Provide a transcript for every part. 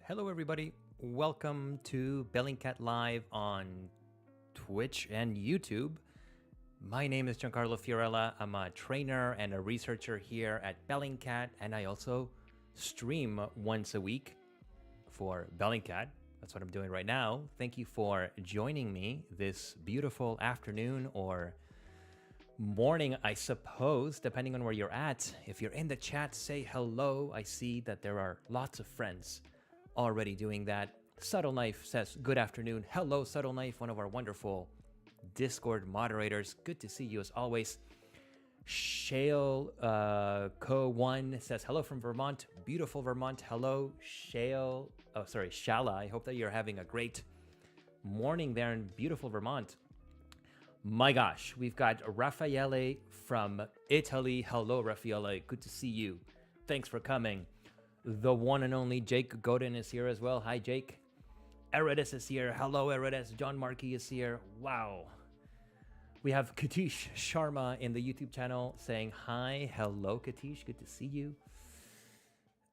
Hello, everybody. Welcome to Bellingcat Live on Twitch and YouTube. My name is Giancarlo Fiorella. I'm a trainer and a researcher here at Bellingcat, and I also stream once a week for Bellingcat. That's what I'm doing right now. Thank you for joining me this beautiful afternoon or morning, I suppose, depending on where you're at. If you're in the chat, say hello. I see that there are lots of friends already doing that. Subtle Knife says, good afternoon. Hello, Subtle Knife, one of our wonderful Discord moderators. Good to see you as always. Shale Co1 says, hello from Vermont. Beautiful Vermont. Hello, Shale. Oh, sorry, Shala. I hope that you're having a great morning there in beautiful Vermont. My gosh, we've got Raffaele from Italy. Hello, Raffaele. Good to see you. Thanks for coming. The one and only Jake Godin is here as well. Hi, Jake. Eridus is here. Hello, Eridus. John Markey is here. Wow. We have Katish Sharma in the YouTube channel saying hi. Hello, Katish. Good to see you.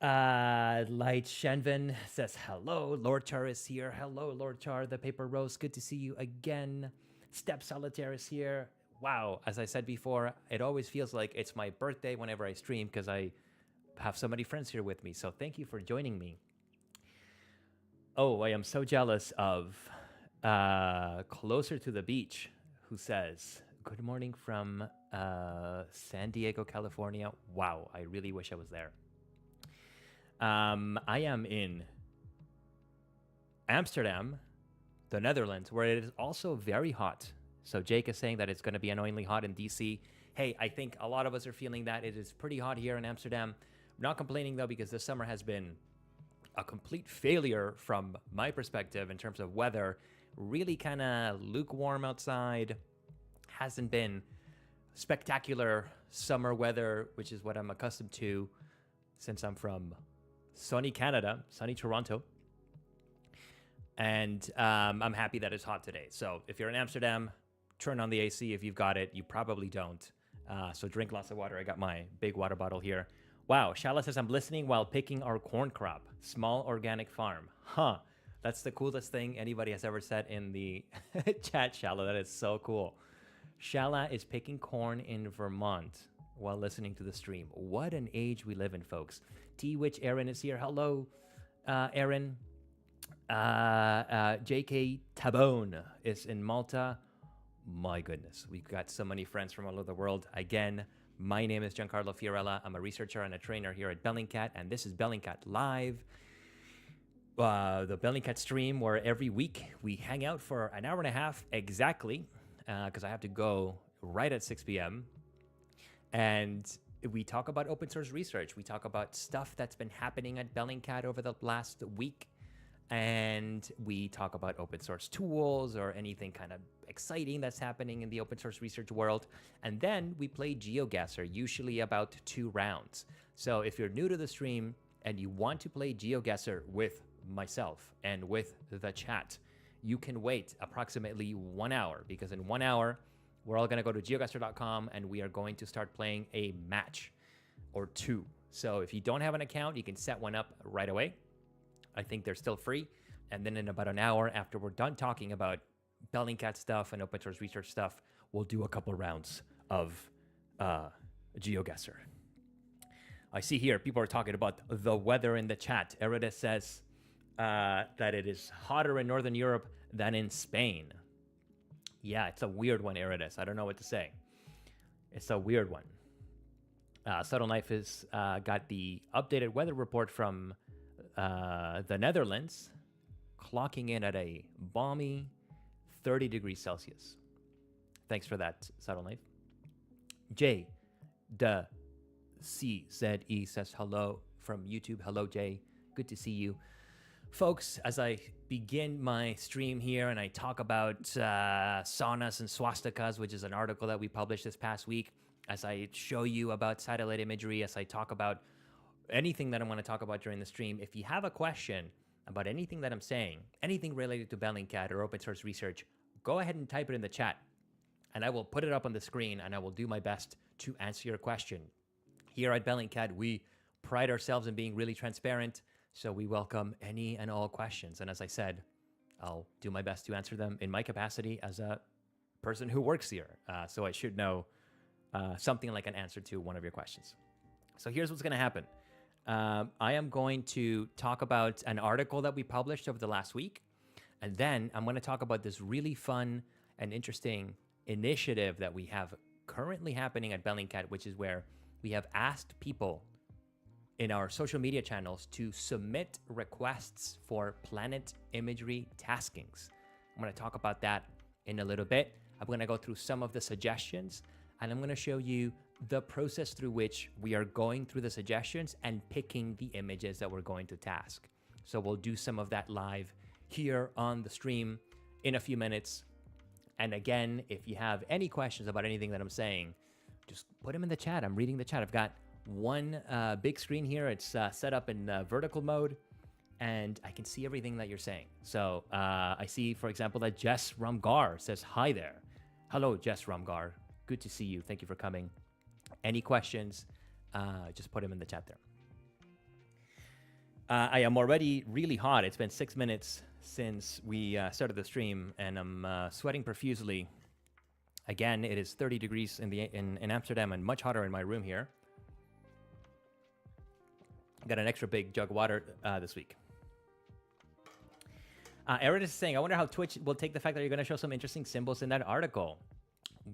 Light Shenvin says hello. Lord Char is here. Hello, Lord Char. The Paper Rose. Good to see you again. Step Solitaire is here. Wow. As I said before, it always feels like it's my birthday whenever I stream because I have so many friends here with me. So thank you for joining me. Oh, I am so jealous of Closer to the Beach, who says, good morning from San Diego, California. Wow, I really wish I was there. I am in Amsterdam, the Netherlands, where it is also very hot. So Jake is saying that it's going to be annoyingly hot in DC. Hey, I think a lot of us are feeling that. It is pretty hot here in Amsterdam. I'm not complaining, though, because this summer has been a complete failure from my perspective in terms of weather. Really kind of lukewarm outside. Hasn't been spectacular summer weather, which is what I'm accustomed to since I'm from sunny Canada, sunny Toronto. And I'm happy that it's hot today. So if you're in Amsterdam, turn on the AC if you've got it. You probably don't. So drink lots of water. I got my big water bottle here. Wow, Shala says, I'm listening while picking our corn crop. Small organic farm. Huh. That's the coolest thing anybody has ever said in the chat, Shala. That is so cool. Shala is picking corn in Vermont while listening to the stream. What an age we live in, folks. T-Witch Aaron is here. Hello, Aaron. JK Tabone is in Malta. My goodness, we've got so many friends from all over the world. Again, my name is Giancarlo Fiorella. I'm a researcher and a trainer here at Bellingcat, and this is Bellingcat Live, the Bellingcat stream where every week we hang out for an hour and a half exactly, because I have to go right at 6 p.m. And we talk about open source research. We talk about stuff that's been happening at Bellingcat over the last week. And we talk about open source tools or anything kind of exciting that's happening in the open source research world. And then we play Geoguessr, usually about 2 rounds. So if you're new to the stream and you want to play Geoguessr with myself and with the chat, you can wait approximately 1 hour, because in 1 hour, we're all going to go to geoguessr.com and we are going to start playing a match or 2. So if you don't have an account, you can set one up right away. I think they're still free. And then in about an hour after we're done talking about Bellingcat stuff and open source research stuff, we'll do a couple rounds of Geoguessr. I see here people are talking about the weather in the chat. Eridus says that it is hotter in Northern Europe than in Spain. Yeah, it's a weird one, Eridus. I don't know what to say. It's a weird one. Subtle Knife has got the updated weather report from the Netherlands, clocking in at a balmy 30 degrees Celsius. Thanks for that, Subtle Knife. J. The CZE says hello from YouTube. Hello, Jay. Good to see you. Folks, as I begin my stream here and I talk about saunas and swastikas, which is an article that we published this past week, as I show you about satellite imagery, as I talk about anything that I want to talk about during the stream, if you have a question about anything that I'm saying, anything related to Bellingcat or open source research, go ahead and type it in the chat and I will put it up on the screen and I will do my best to answer your question. Here at Bellingcat, we pride ourselves in being really transparent. So we welcome any and all questions. And as I said, I'll do my best to answer them in my capacity as a person who works here. So I should know something like an answer to one of your questions. So here's what's going to happen. I am going to talk about an article that we published over the last week. And then I'm going to talk about this really fun and interesting initiative that we have currently happening at Bellingcat, which is where we have asked people in our social media channels to submit requests for planet imagery taskings. I'm going to talk about that in a little bit. I'm going to go through some of the suggestions, and I'm going to show you the process through which we are going through the suggestions and picking the images that we're going to task. So we'll do some of that live here on the stream in a few minutes. And again, if you have any questions about anything that I'm saying, just put them in the chat. I'm reading the chat. I've got one big screen here. It's set up in vertical mode, and I can see everything that you're saying. So I see, for example, that Jess Ramgar says, hi there. Hello, Jess Ramgar. Good to see you. Thank you for coming. Any questions, just put them in the chat there. I am already really hot. It's been 6 minutes since we started the stream, and I'm sweating profusely. Again, it is 30 degrees in Amsterdam and much hotter in my room here. Got an extra big jug of water this week. Erin is saying, I wonder how Twitch will take the fact that you're going to show some interesting symbols in that article.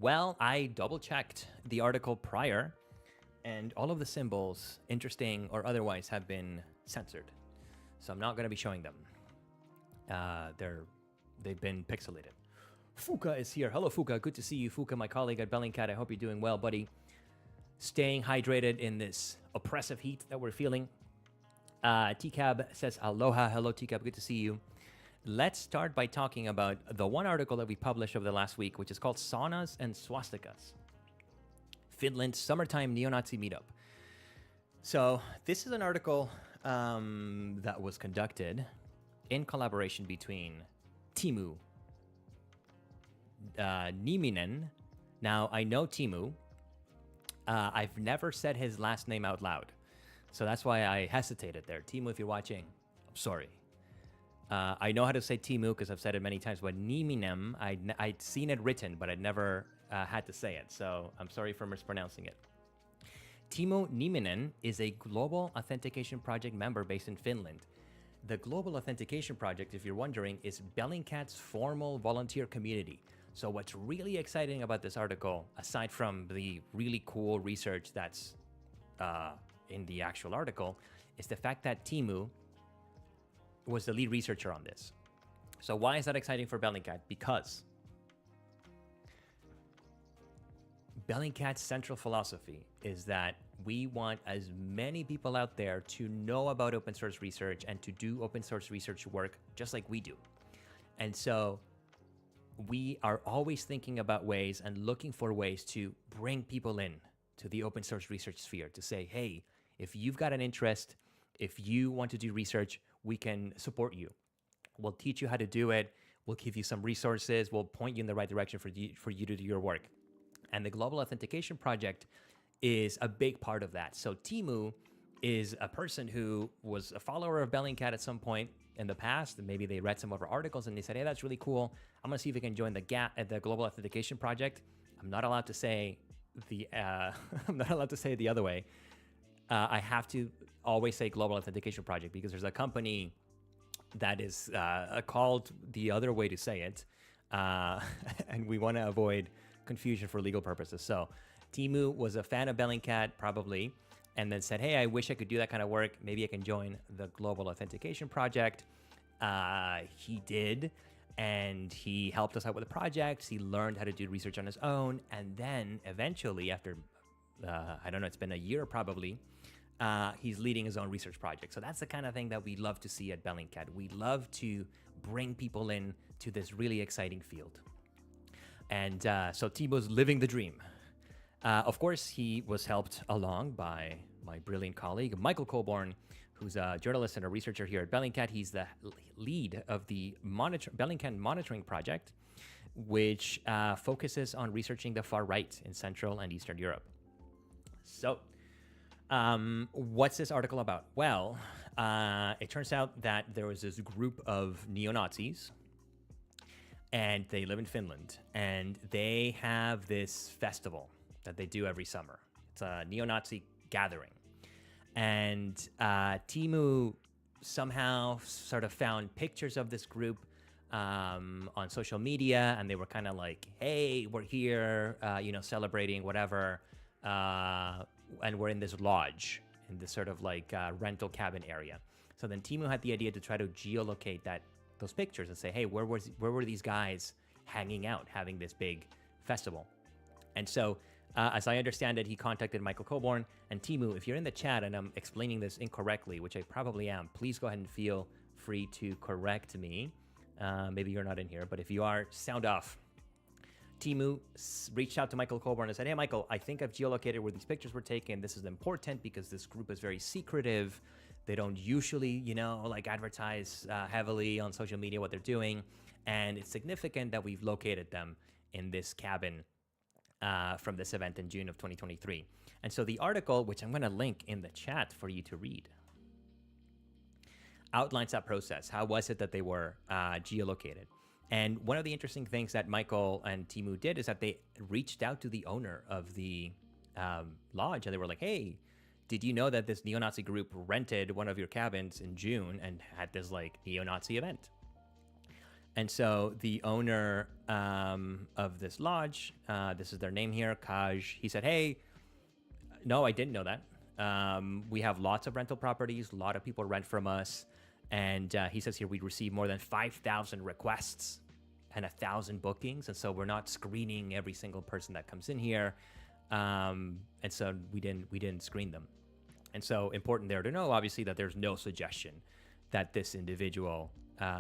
Well, I double-checked the article prior, and all of the symbols, interesting or otherwise, have been censored. So I'm not going to be showing them. They've been pixelated. Fuka is here. Hello, Fuka. Good to see you, Fuka, my colleague at Bellingcat. I hope you're doing well, buddy. Staying hydrated in this oppressive heat that we're feeling. TCAB says aloha. Hello, TCAB. Good to see you. Let's start by talking about the one article that we published over the last week, which is called Saunas and Swastikas, Finland's Summertime Neo-Nazi Meetup. So this is an article that was conducted in collaboration between Timu Nieminen. Now, I know Timu. I've never said his last name out loud, so that's why I hesitated there. Timu, if you're watching, I'm sorry. I know how to say Timu because I've said it many times, but Nieminen, I'd seen it written, but I'd never had to say it, so I'm sorry for mispronouncing it. Timu Nieminen is a global authentication project member based in Finland. The Global Authentication Project, if you're wondering, is Bellingcat's formal volunteer community. So what's really exciting about this article, aside from the really cool research that's in the actual article, is the fact that Timu was the lead researcher on this. So why is that exciting for Bellingcat? Because Bellingcat's central philosophy is that we want as many people out there to know about open source research and to do open source research work just like we do. And so we are always thinking about ways and looking for ways to bring people in to the open source research sphere to say, hey, if you've got an interest, if you want to do research, we can support you. We'll teach you how to do it. We'll give you some resources. We'll point you in the right direction for you to do your work. And the Global Authentication Project is a big part of that. So Timu is a person who was a follower of Bellingcat at some point in the past, and maybe they read some of our articles and they said, hey, that's really cool. I'm gonna see if we can join the Global Authentication Project. I'm not allowed to say I'm not allowed to say it the other way. I have to always say Global Authentication Project because there's a company that is called the other way to say it, and we want to avoid confusion for legal purposes. So Timu was a fan of Bellingcat, probably, and then said, hey, I wish I could do that kind of work. Maybe I can join the Global Authentication Project. He did, and he helped us out with the project. He learned how to do research on his own, and then eventually, after, I don't know, it's been a year probably, he's leading his own research project. So that's the kind of thing that we love to see at Bellingcat. We love to bring people in to this really exciting field. And so Timu's living the dream. Of course, he was helped along by my brilliant colleague, Michael Colborn, who's a journalist and a researcher here at Bellingcat. He's the lead of the Bellingcat Monitoring Project, which focuses on researching the far right in Central and Eastern Europe. So what's this article about? Well, It turns out that there was this group of neo-Nazis, and they live in Finland, and they have this festival that they do every summer. It's a neo-Nazi gathering. And Timu somehow sort of found pictures of this group on social media, and they were kind of like, hey, we're here, celebrating whatever, and we're in this lodge, in this sort of like rental cabin area. So then Timu had the idea to try to geolocate those pictures and say, hey, where were these guys hanging out, having this big festival? And so, as I understand it, he contacted Michael Coburn. And Timu, if you're in the chat and I'm explaining this incorrectly, which I probably am, please go ahead and feel free to correct me. Maybe you're not in here, but if you are, sound off. Timu reached out to Michael Coburn and said, hey, Michael, I think I've geolocated where these pictures were taken. This is important because this group is very secretive. They don't usually, advertise heavily on social media what they're doing. And it's significant that we've located them in this cabin from this event in June of 2023. And so the article, which I'm going to link in the chat for you to read, outlines that process. How was it that they were geolocated? And one of the interesting things that Michael and Timu did is that they reached out to the owner of the lodge, and they were like, hey, did you know that this neo-Nazi group rented one of your cabins in June and had this like neo-Nazi event? And so the owner of this lodge, this is their name here, Kaj, he said, hey, no, I didn't know that. We have lots of rental properties. A lot of people rent from us. And he says here, we receive more than 5,000 requests and 1,000 bookings. And so we're not screening every single person that comes in here. And so we didn't screen them. And so important there to know, obviously, that there's no suggestion that this individual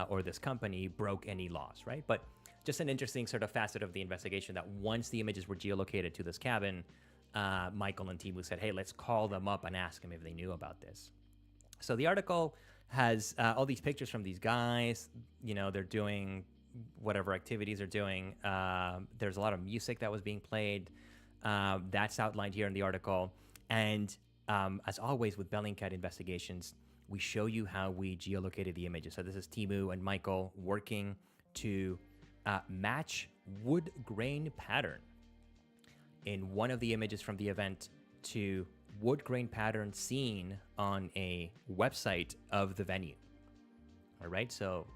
or this company broke any laws, right? But just an interesting sort of facet of the investigation that once the images were geolocated to this cabin, Michael and Timu said, hey, let's call them up and ask them if they knew about this. So the article has all these pictures from these guys. They're doing whatever activities they're doing. There's a lot of music that was being played. That's outlined here in the article. And as always with Bellingcat investigations, we show you how we geolocated the images. So this is Timu and Michael working to match wood grain pattern in one of the images from the event to wood grain pattern seen on a website of the venue. All right, so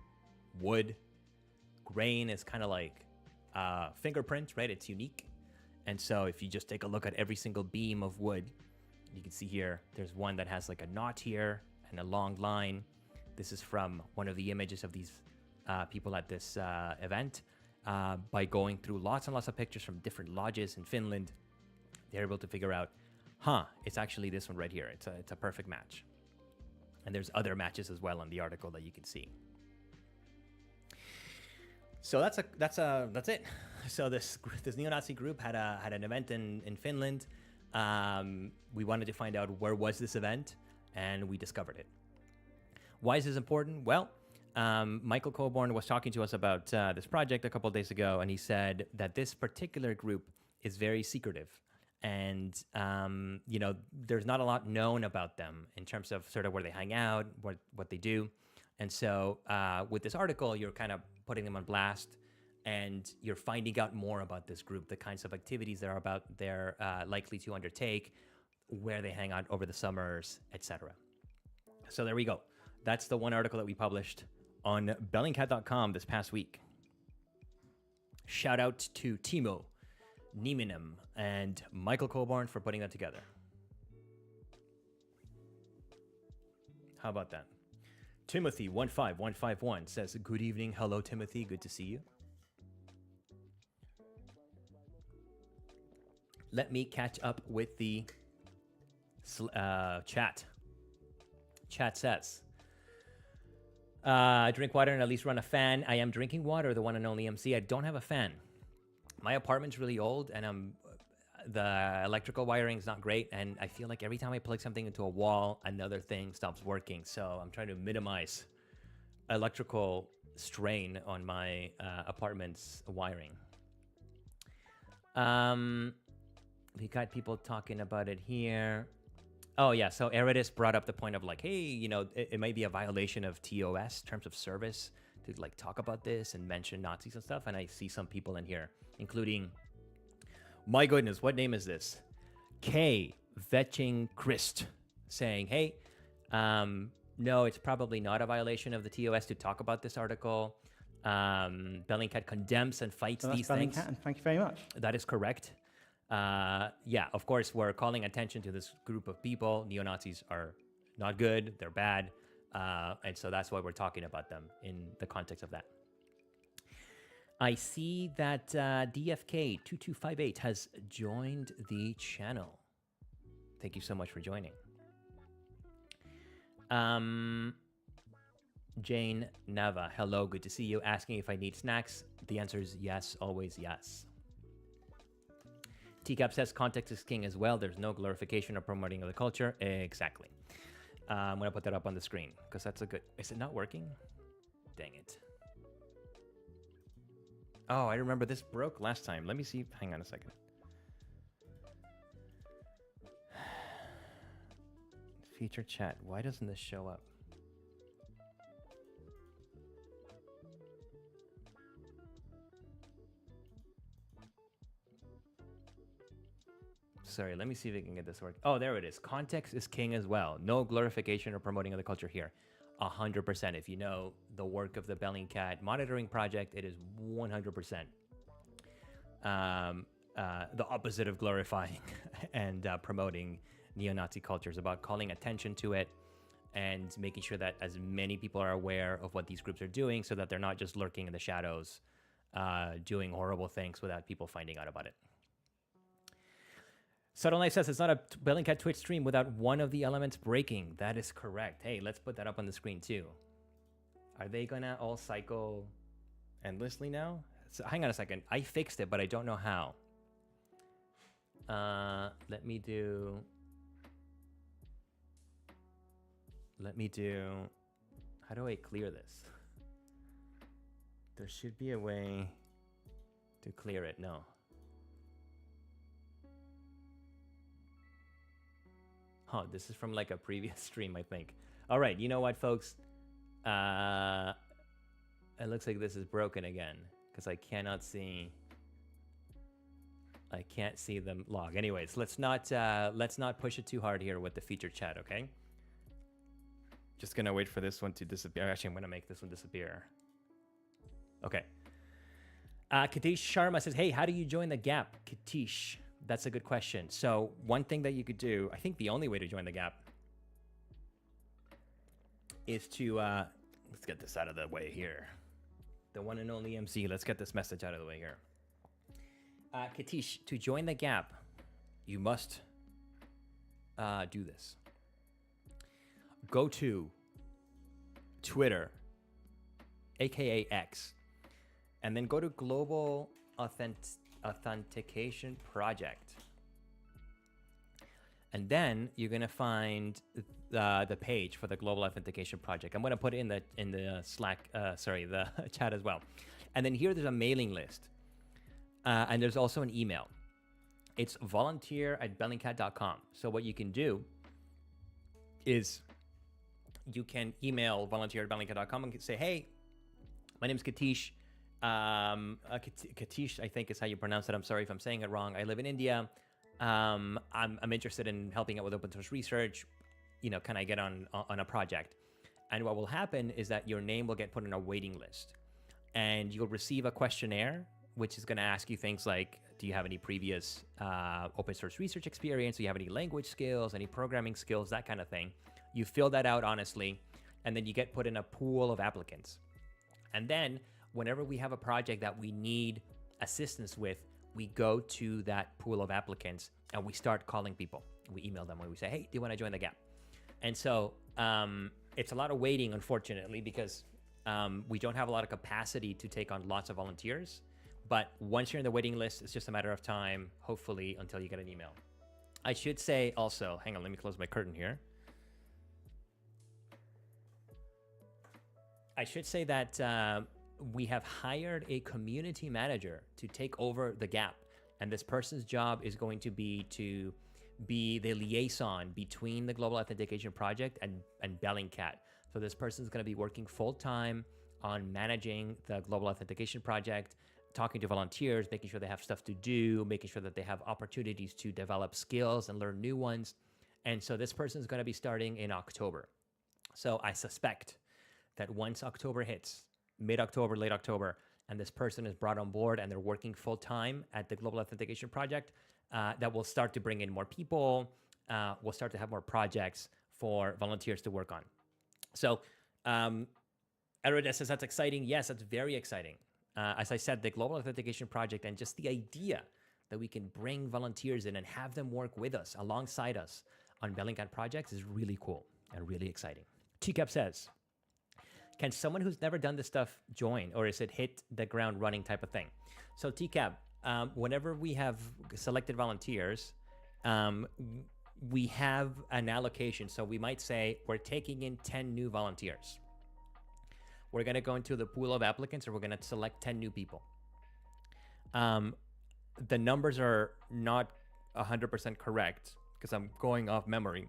wood grain is kind of like fingerprint, right? It's unique. And so if you just take a look at every single beam of wood, you can see here, there's one that has like a knot here and a long line. This is from one of the images of these people at this event. By going through lots and lots of pictures from different lodges in Finland, they're able to figure out, it's actually this one right here. It's a perfect match. And there's other matches as well on the article that you can see. So that's it. So this neo-Nazi group had an event in Finland. We wanted to find out where was this event, and we discovered it. Why is this important? Well, Michael Coburn was talking to us about this project a couple of days ago, and he said that this particular group is very secretive. And, there's not a lot known about them in terms of sort of where they hang out, what they do. And so with this article, you're kind of putting them on blast, and you're finding out more about this group, the kinds of activities they're likely to undertake, where they hang out over the summers, etc. So there we go. That's the one article that we published on Bellingcat.com this past week. Shout out to Timo Nieminem and Michael Coburn for putting that together. How about that? Timothy 15151 says, good evening. Hello, Timothy. Good to see you. Let me catch up with the chat. Chat says, drink water and at least run a fan. I am drinking water, the one and only MC. I don't have a fan. My apartment's really old, and the electrical wiring is not great, and I feel like every time I plug something into a wall, another thing stops working. So I'm trying to minimize electrical strain on my apartment's wiring. We got people talking about it here. Oh yeah, so Eridus brought up the point of like, hey, you know, it might be a violation of TOS, terms of service, to like talk about this and mention Nazis and stuff. And I see some people in here, including, my goodness, what name is this? K Vetching Christ, saying, hey, no, it's probably not a violation of the TOS to talk about this article. Bellingcat condemns and fights these things. Bellingcat, and thank you very much. That is correct. Yeah, of course, we're calling attention to this group of people. Neo-Nazis are not good, they're bad. And so that's why we're talking about them in the context of that. I see that DFK2258 has joined the channel. Thank you so much for joining. Jane Nava, hello, good to see you. Asking if I need snacks. The answer is yes, always yes. TCAP says context is king as well. There's no glorification or promoting of the culture. Exactly. I'm going to put that up on the screen because that's a good... Is it not working? Dang it. Oh, I remember this broke last time. Let me see. Hang on a second. Feature chat. Why doesn't this show up? Sorry, let me see if I can get this work. Oh, there it is. Context is king as well. No glorification or promoting of the culture here. 100%. If you know the work of the Bellingcat monitoring project, it is 100% the opposite of glorifying and promoting neo-Nazi cultures, about calling attention to it and making sure that as many people are aware of what these groups are doing so that they're not just lurking in the shadows, doing horrible things without people finding out about it. Subtle Knight says it's not a Bellingcat Twitch stream without one of the elements breaking. That is correct. Hey, let's put that up on the screen too. Are they gonna all cycle endlessly now? So, hang on a second. I fixed it, but I don't know how. Let me do... How do I clear this? There should be a way to clear it. No. Huh, this is from like a previous stream, I think. All right, you know what, folks? It looks like this is broken again because I cannot see. I can't see the log. Anyways, let's not push it too hard here with the feature chat, okay? Just gonna wait for this one to disappear. Actually, I'm gonna make this one disappear. Okay. Katish Sharma says, hey, how do you join the gap? Katish, that's a good question. So one thing that you could do, I think the only way to join the gap is to, let's get this out of the way here. The one and only MC, let's get this message out of the way here. Katish, to join the gap, you must do this. Go to Twitter, aka X, and then go to Global Authentication Project. And then you're gonna find the page for the Global Authentication Project. I'm gonna put it in the Slack, the chat as well. And then here there's a mailing list, and there's also an email. It's volunteer@bellingcat.com. So what you can do is you can email volunteer@bellingcat.com and say, hey, my name is Katish. Katish, I think is how you pronounce it. I'm sorry if I'm saying it wrong. I live in India. I'm interested in helping out with open source research. You know, can I get on a project? And what will happen is that your name will get put on a waiting list, and you'll receive a questionnaire, which is going to ask you things like, do you have any previous open source research experience? Do you have any language skills, any programming skills, that kind of thing? You fill that out honestly, and then you get put in a pool of applicants. And then whenever we have a project that we need assistance with, we go to that pool of applicants and we start calling people. We email them and we say, hey, do you want to join the gap? And so it's a lot of waiting, unfortunately, because we don't have a lot of capacity to take on lots of volunteers. But once you're in the waiting list, it's just a matter of time, hopefully, until you get an email. I should say also, hang on, let me close my curtain here. I should say that we have hired a community manager to take over the gap. And this person's job is going to be to be the liaison between the Global Authentication Project and Bellingcat. So this person is going to be working full-time on managing the Global Authentication Project, talking to volunteers, making sure they have stuff to do, making sure that they have opportunities to develop skills and learn new ones. And so this person is going to be starting in October. So I suspect that once October hits, mid-October, late October, and this person is brought on board and they're working full-time at the Global Authentication Project, that will start to bring in more people. We'll start to have more projects for volunteers to work on. So Erudis says, that's exciting. Yes, that's very exciting. As I said, the Global Authentication Project and just the idea that we can bring volunteers in and have them work with us, alongside us on Bellingcat projects is really cool and really exciting. TCAP says, can someone who's never done this stuff join, or is it hit the ground running type of thing? So TCAP, whenever we have selected volunteers, we have an allocation. So we might say we're taking in 10 new volunteers. We're going to go into the pool of applicants and we're going to select 10 new people. The numbers are not 100% correct because I'm going off memory,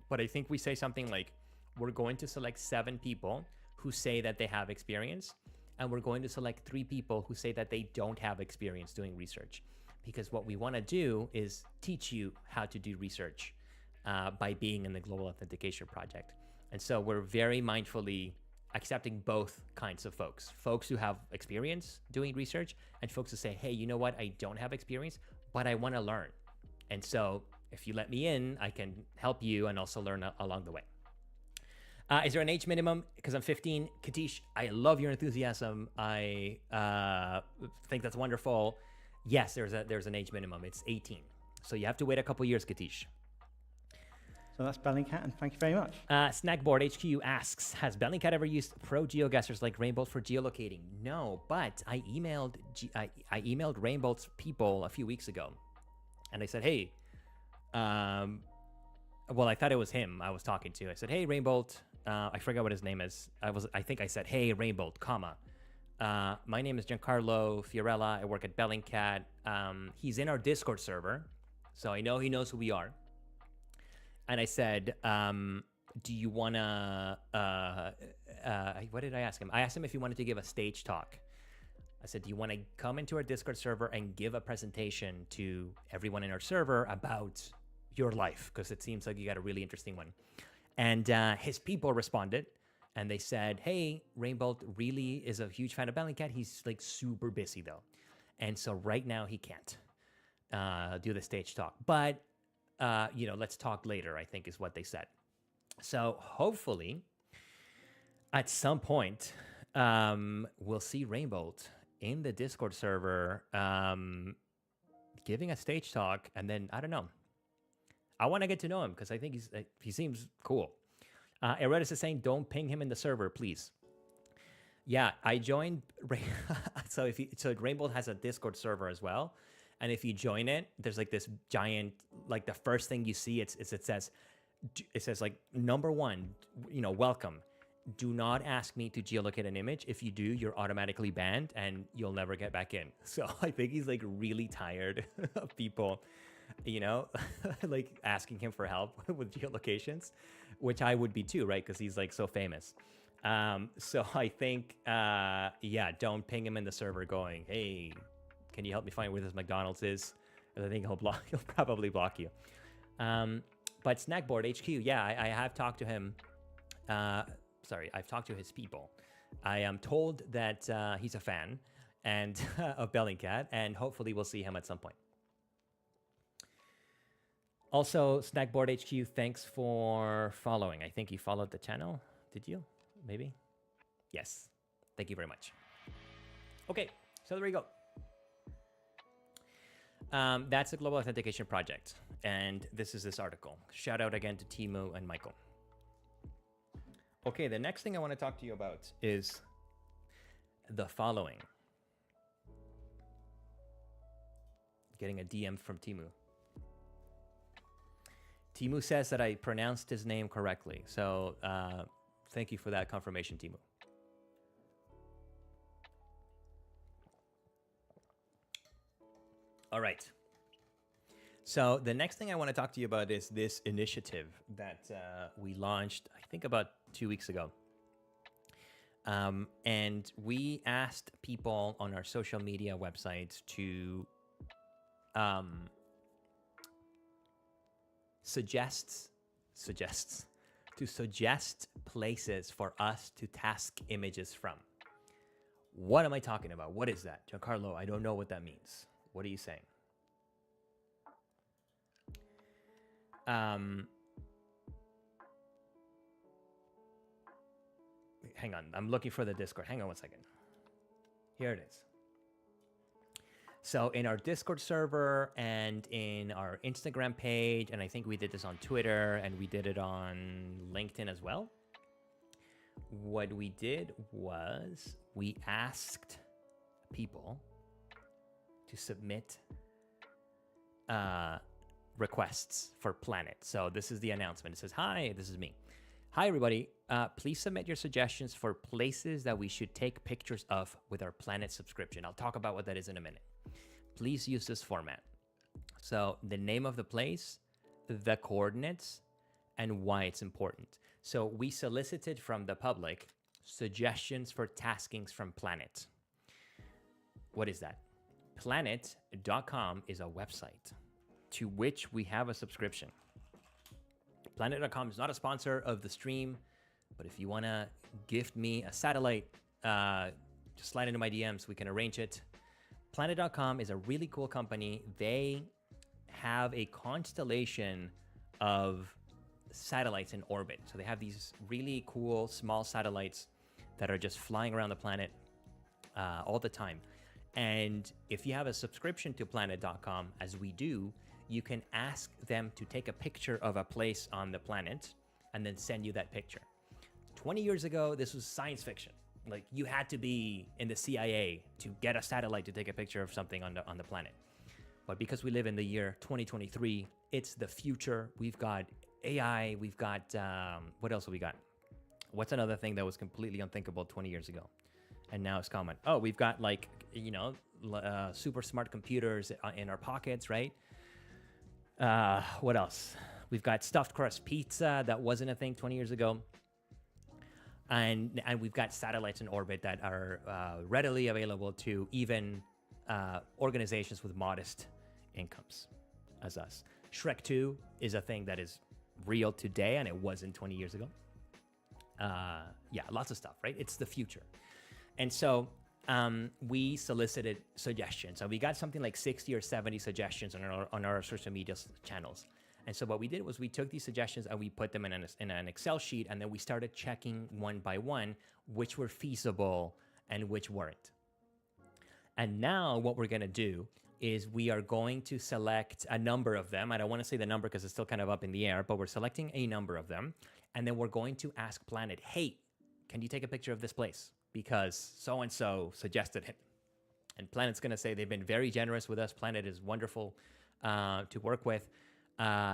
but I think we say something like we're going to select 7 people who say that they have experience, and we're going to select 3 people who say that they don't have experience doing research. Because what we want to do is teach you how to do research by being in the Global Authentication Project. And so we're very mindfully accepting both kinds of folks. Folks who have experience doing research and folks who say, hey, you know what? I don't have experience, but I want to learn. And so if you let me in, I can help you and also learn along the way. Is there an age minimum? Because I'm 15. Katish, I love your enthusiasm. I think that's wonderful. Yes, there's an age minimum. It's 18. So you have to wait a couple years, Katish. So that's Bellingcat, and thank you very much. Snackboard HQ asks, has Bellingcat ever used pro geoguessers like Rainbolt for geolocating? No, but I emailed Rainbolt's people a few weeks ago, and I said, hey, well, I thought it was him I was talking to. I said, hey, Rainbolt. I forgot what his name is. I think I said, hey, Rainbolt, comma. My name is Giancarlo Fiorella. I work at Bellingcat. He's in our Discord server, so I know he knows who we are. And I said, do you want to, what did I ask him? I asked him if he wanted to give a stage talk. I said, do you want to come into our Discord server and give a presentation to everyone in our server about your life? Because it seems like you got a really interesting one. And his people responded, and they said, hey, Rainbolt really is a huge fan of Bellingcat. He's like super busy though. And so right now he can't do the stage talk. But, you know, let's talk later, I think is what they said. So hopefully at some point, we'll see Rainbolt in the Discord server giving a stage talk. And then, I don't know. I want to get to know him because I think he seems cool. Eredis is saying, don't ping him in the server, please. Yeah, I joined. So Rainbolt has a Discord server as well. And if you join it, there's like this giant, like the first thing you see, it says like, number 1, you know, welcome. Do not ask me to geolocate an image. If you do, you're automatically banned and you'll never get back in. So I think he's like really tired of people, you know, like asking him for help with geolocations, which I would be too, right? Because he's like so famous. So I think, yeah, don't ping him in the server going, hey, can you help me find where this McDonald's is? Because I think he'll probably block you. But Snackboard HQ, yeah, I have talked to him. Sorry, I've talked to his people. I am told that he's a fan and of Bellingcat, and hopefully we'll see him at some point. Also, Snackboard HQ, thanks for following. I think you followed the channel. Did you? Maybe? Yes. Thank you very much. Okay, so there we go. That's the Global Authentication Project. And this is this article. Shout out again to Timu and Michael. Okay, the next thing I want to talk to you about is the following. Getting a DM from Timu. Timu says that I pronounced his name correctly. So thank you for that confirmation, Timu. All right. So the next thing I want to talk to you about is this initiative that we launched, I think, about 2 weeks ago. And we asked people on our social media websites to suggest places for us to task images from. What am I talking about? What is that? Giancarlo, I don't know what that means. What are you saying? Hang on, I'm looking for the Discord. Hang on one second. Here it is. So in our Discord server and in our Instagram page, and I think we did this on Twitter and we did it on LinkedIn as well. What we did was we asked people to submit requests for Planet. So this is the announcement. It says, hi, this is me. Hi, everybody. Please submit your suggestions for places that we should take pictures of with our Planet subscription. I'll talk about what that is in a minute. Please use this format. So the name of the place, the coordinates, and why it's important. So we solicited from the public suggestions for taskings from Planet. What is that? Planet.com is a website to which we have a subscription. Planet.com is not a sponsor of the stream, but if you want to gift me a satellite, just slide into my DMs. We can arrange it. Planet.com is a really cool company. They have a constellation of satellites in orbit. So they have these really cool small satellites that are just flying around the planet all the time. And if you have a subscription to Planet.com, as we do, you can ask them to take a picture of a place on the planet and then send you that picture. 20 years ago, this was science fiction. Like, you had to be in the CIA to get a satellite to take a picture of something on the planet. But because we live in the year 2023, it's the future. We've got AI. We've got, what else have we got? What's another thing that was completely unthinkable 20 years ago? And now it's common. Oh, we've got, like, you know, super smart computers in our pockets, right? What else? We've got stuffed crust pizza that wasn't a thing 20 years ago. And we've got satellites in orbit that are readily available to even organizations with modest incomes as us. Shrek 2 is a thing that is real today, and it wasn't 20 years ago. Yeah, lots of stuff, right? It's the future. And so we solicited suggestions. So we got something like 60 or 70 suggestions on our social media channels. And so what we did was we took these suggestions and we put them in an Excel sheet, and then we started checking one by one which were feasible and which weren't. And now what we're going to do is we are going to select a number of them. I don't want to say the number because it's still kind of up in the air, but we're selecting a number of them. And then we're going to ask Planet, hey, can you take a picture of this place? Because so-and-so suggested it. And Planet's going to say they've been very generous with us. Planet is wonderful to work with.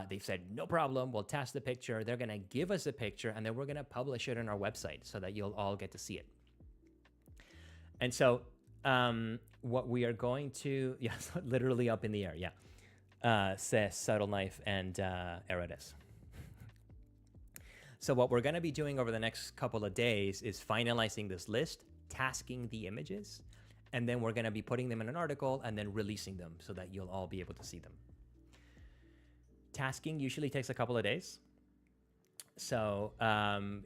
They've said, no problem, we'll task the picture. They're going to give us a picture, and then we're going to publish it on our website so that you'll all get to see it. And so what we are going to, yes, literally up in the air, yeah, says Subtle Knife and Eredis. So what we're going to be doing over the next couple of days is finalizing this list, tasking the images, and then we're going to be putting them in an article and then releasing them so that you'll all be able to see them. Tasking usually takes a couple of days. So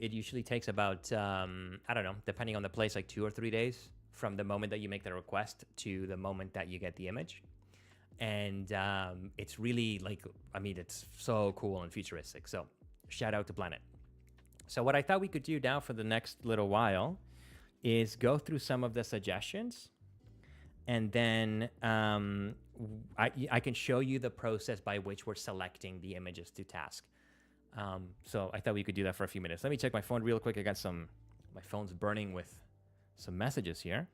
it usually takes about, I don't know, depending on the place, like 2 or 3 days from the moment that you make the request to the moment that you get the image. And it's really like, I mean, it's so cool and futuristic. So shout out to Planet. So what I thought we could do now for the next little while is go through some of the suggestions, and then I can show you the process by which we're selecting the images to task. So I thought we could do that for a few minutes. Let me check my phone real quick. I got my phone's burning with some messages here.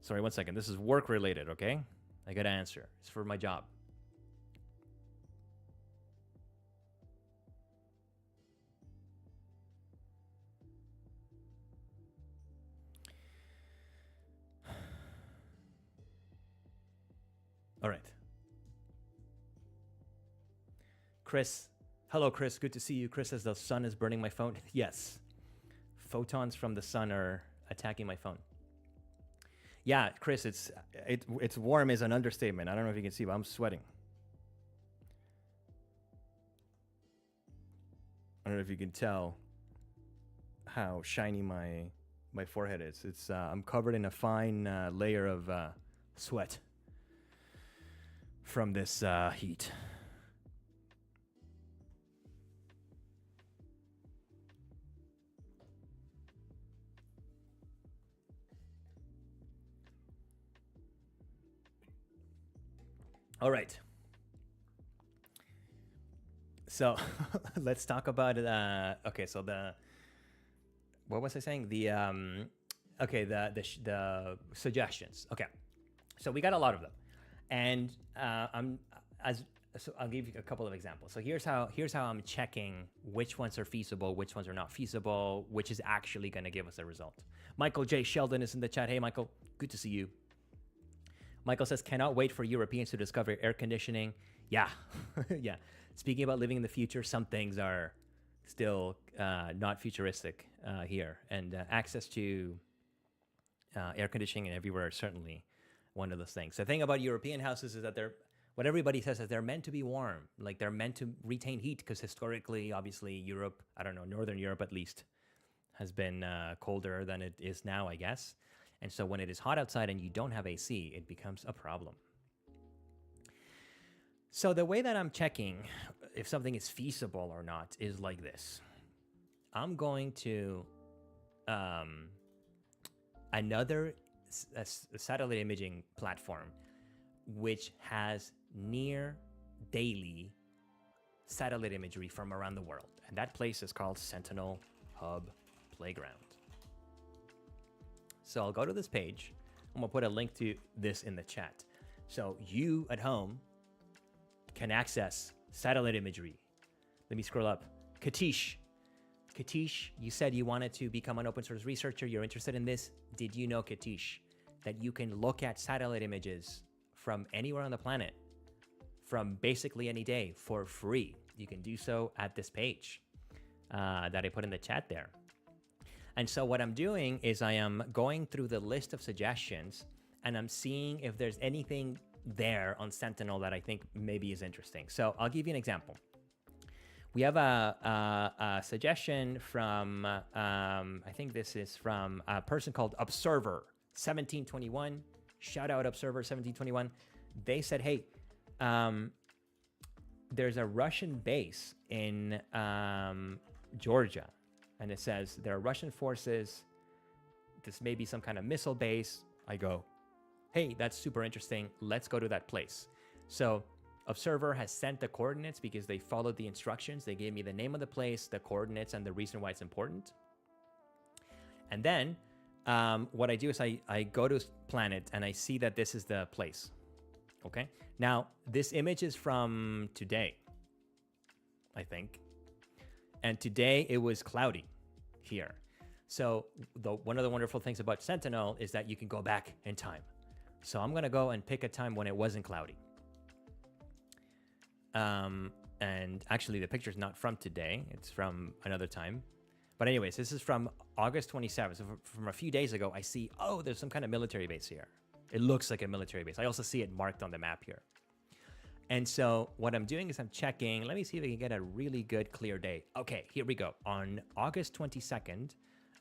Sorry, one second. This is work related, okay? I got to answer. It's for my job. All right. Chris. Hello, Chris. Good to see you. Chris says the sun is burning my phone. Yes. Photons from the sun are attacking my phone. Yeah, Chris, it's warm is an understatement. I don't know if you can see, but I'm sweating. I don't know if you can tell how shiny my forehead is. It's I'm covered in a fine layer of sweat from this heat. All right. So let's talk about okay. So what was I saying? Okay, the suggestions. Okay, so we got a lot of them, and so I'll give you a couple of examples. So here's how I'm checking which ones are feasible, which ones are not feasible, which is actually going to give us a result. Michael J. Sheldon is in the chat. Hey, Michael, good to see you. Michael says, cannot wait for Europeans to discover air conditioning. Yeah, yeah. Speaking about living in the future, some things are still not futuristic here. And access to air conditioning everywhere is certainly one of those things. The thing about European houses is that what everybody says is they're meant to be warm. Like they're meant to retain heat because historically, obviously, Europe, I don't know, Northern Europe at least, has been colder than it is now, I guess. And so when it is hot outside and you don't have AC, it becomes a problem. So the way that I'm checking if something is feasible or not is like this. I'm going to another satellite imaging platform which has near daily satellite imagery from around the world. And that place is called Sentinel Hub Playground. So I'll go to this page. I'm gonna put a link to this in the chat. So you at home can access satellite imagery. Let me scroll up. Katish, you said you wanted to become an open source researcher. You're interested in this. Did you know, Katish, that you can look at satellite images from anywhere on the planet, from basically any day for free? You can do so at this page that I put in the chat there. And so what I'm doing is I am going through the list of suggestions and I'm seeing if there's anything there on Sentinel that I think maybe is interesting. So I'll give you an example. We have a suggestion from, I think this is from a person called Observer 1721. Shout out Observer 1721. They said, hey, there's a Russian base in Georgia. And it says there are Russian forces. This may be some kind of missile base. I go, hey, that's super interesting. Let's go to that place. So Observer has sent the coordinates because they followed the instructions. They gave me the name of the place, the coordinates, and the reason why it's important. And then what I do is I go to Planet and I see that this is the place. Okay. Now, this image is from today, I think. And today it was cloudy here. So one of the wonderful things about Sentinel is that you can go back in time. So I'm going to go and pick a time when it wasn't cloudy. And actually the picture is not from today. It's from another time. But anyways, this is from August 27th. So from a few days ago, I see, oh, there's some kind of military base here. It looks like a military base. I also see it marked on the map here. And so what I'm doing is I'm checking. Let me see if I can get a really good clear day. Okay, here we go. On August 22nd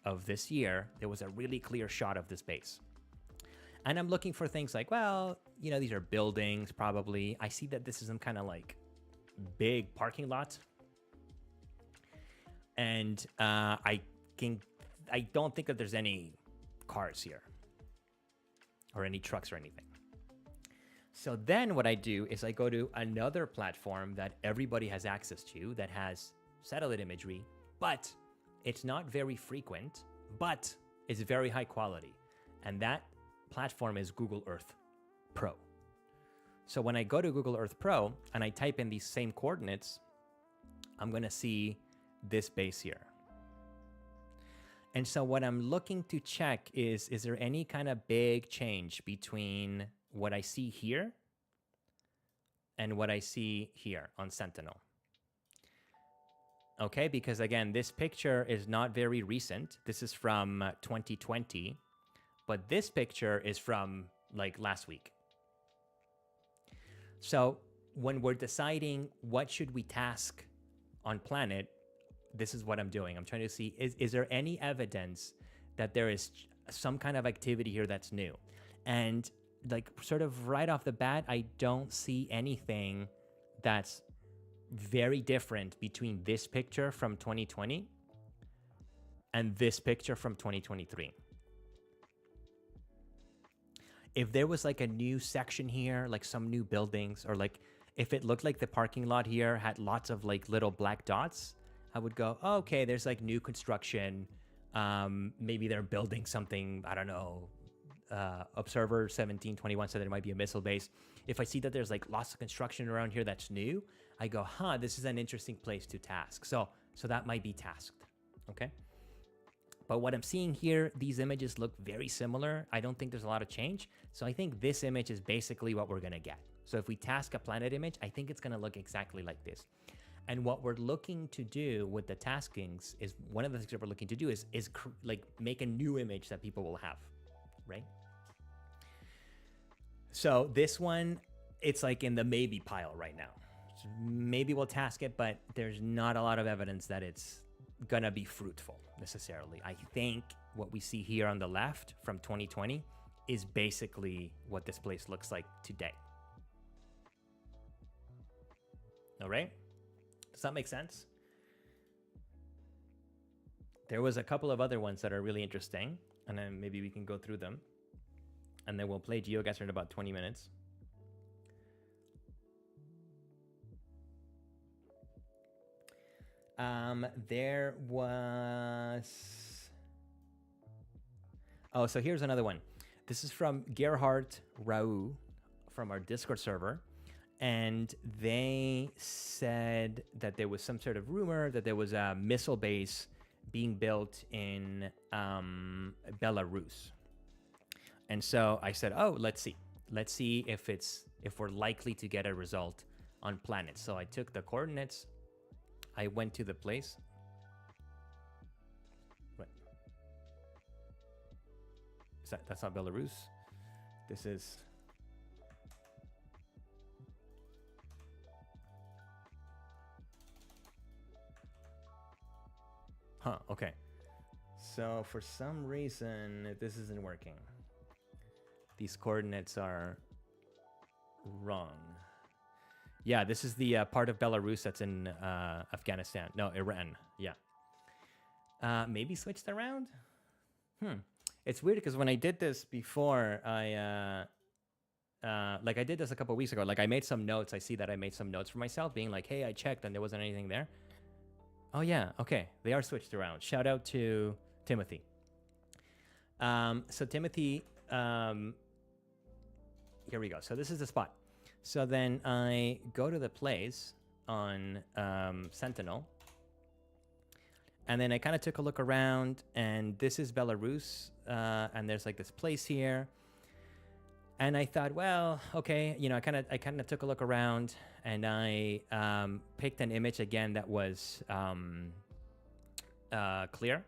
of this year, there was a really clear shot of this base. And I'm looking for things like, well, you know, these are buildings probably. I see that this is some kind of like big parking lot. And I don't think that there's any cars here or any trucks or anything. So then what I do is I go to another platform that everybody has access to that has satellite imagery, but it's not very frequent, but it's very high quality. And that platform is Google Earth Pro. So when I go to Google Earth Pro and I type in these same coordinates, I'm going to see this base here. And so what I'm looking to check is there any kind of big change between what I see here and what I see here on Sentinel. Okay, because again, this picture is not very recent. This is from 2020, but this picture is from like last week. So when we're deciding what should we task on Planet, this is what I'm doing. I'm trying to see, is there any evidence that there is some kind of activity here that's new? And like sort of right off the bat, I don't see anything that's very different between this picture from 2020 and this picture from 2023. If there was like a new section here, like some new buildings, or like if it looked like the parking lot here had lots of like little black dots, I would go, oh, okay, there's like new construction. Maybe they're building something, I don't know. Observer 1721 said that it might be a missile base. If I see that there's like lots of construction around here that's new, I go, huh, this is an interesting place to task. So that might be tasked, okay? But what I'm seeing here, these images look very similar. I don't think there's a lot of change. So I think this image is basically what we're gonna get. So if we task a planet image, I think it's gonna look exactly like this. And what we're looking to do with the taskings is, one of the things that we're looking to do is like make a new image that people will have, right? So this one, it's like in the maybe pile right now. So maybe we'll task it, but there's not a lot of evidence that it's gonna be fruitful necessarily. I think what we see here on the left from 2020 is basically what this place looks like today. All right? Does that make sense? There was a couple of other ones that are really interesting, and then maybe we can go through them. And then we'll play Geoguessr in about 20 minutes. There was... Oh, so here's another one. This is from Gerhard Rau from our Discord server. And they said that there was some sort of rumor that there was a missile base being built in Belarus. And so I said, oh, let's see. Let's see if we're likely to get a result on Planet. So I took the coordinates. I went to the place. What? That's not Belarus. This is... Huh, okay. So for some reason, this isn't working. These coordinates are wrong. Yeah, this is the part of Belarus that's in Afghanistan. No, Iran. Yeah. Maybe switched around? It's weird because when I did this before, I did this a couple weeks ago. Like I made some notes. I see that I made some notes for myself being like, hey, I checked and there wasn't anything there. Oh yeah, okay. They are switched around. Shout out to Timothy. So Timothy, here we go. So this is the spot. So then I go to the place on Sentinel. And then I kind of took a look around, and this is Belarus. And there's like this place here. And I thought, well, okay, you know, I kind of took a look around, and I picked an image again that was clear,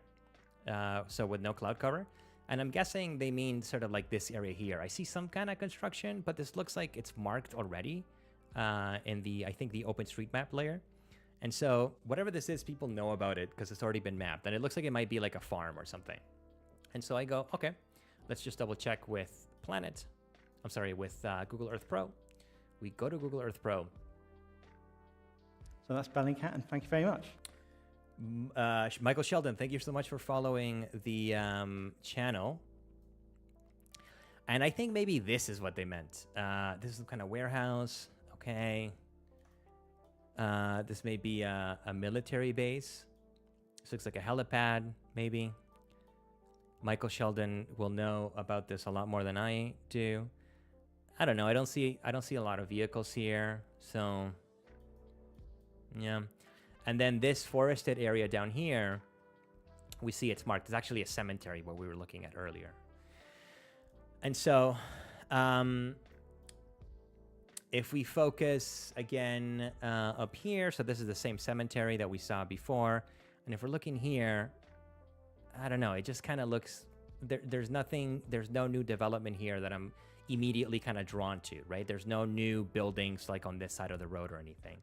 so with no cloud cover. And I'm guessing they mean sort of like this area here. I see some kind of construction, but this looks like it's marked already in the, I think, the OpenStreetMap layer. And so whatever this is, people know about it because it's already been mapped. And it looks like it might be like a farm or something. And so I go, okay, let's just double check with Planet. I'm sorry, with Google Earth Pro. We go to Google Earth Pro. So that's Bellingcat, and thank you very much. Michael Sheldon, thank you so much for following the channel. And I think maybe this is what they meant. This is some kind of warehouse. Okay. This may be a military base. This looks like a helipad, maybe. Michael Sheldon will know about this a lot more than I do. I don't know. I don't see a lot of vehicles here. So, yeah. And then this forested area down here, we see it's marked. It's actually a cemetery where we were looking at earlier. And so if we focus again up here, so this is the same cemetery that we saw before. And if we're looking here, I don't know, it just kind of looks, there's no new development here that I'm immediately kind of drawn to, right? There's no new buildings like on this side of the road or anything.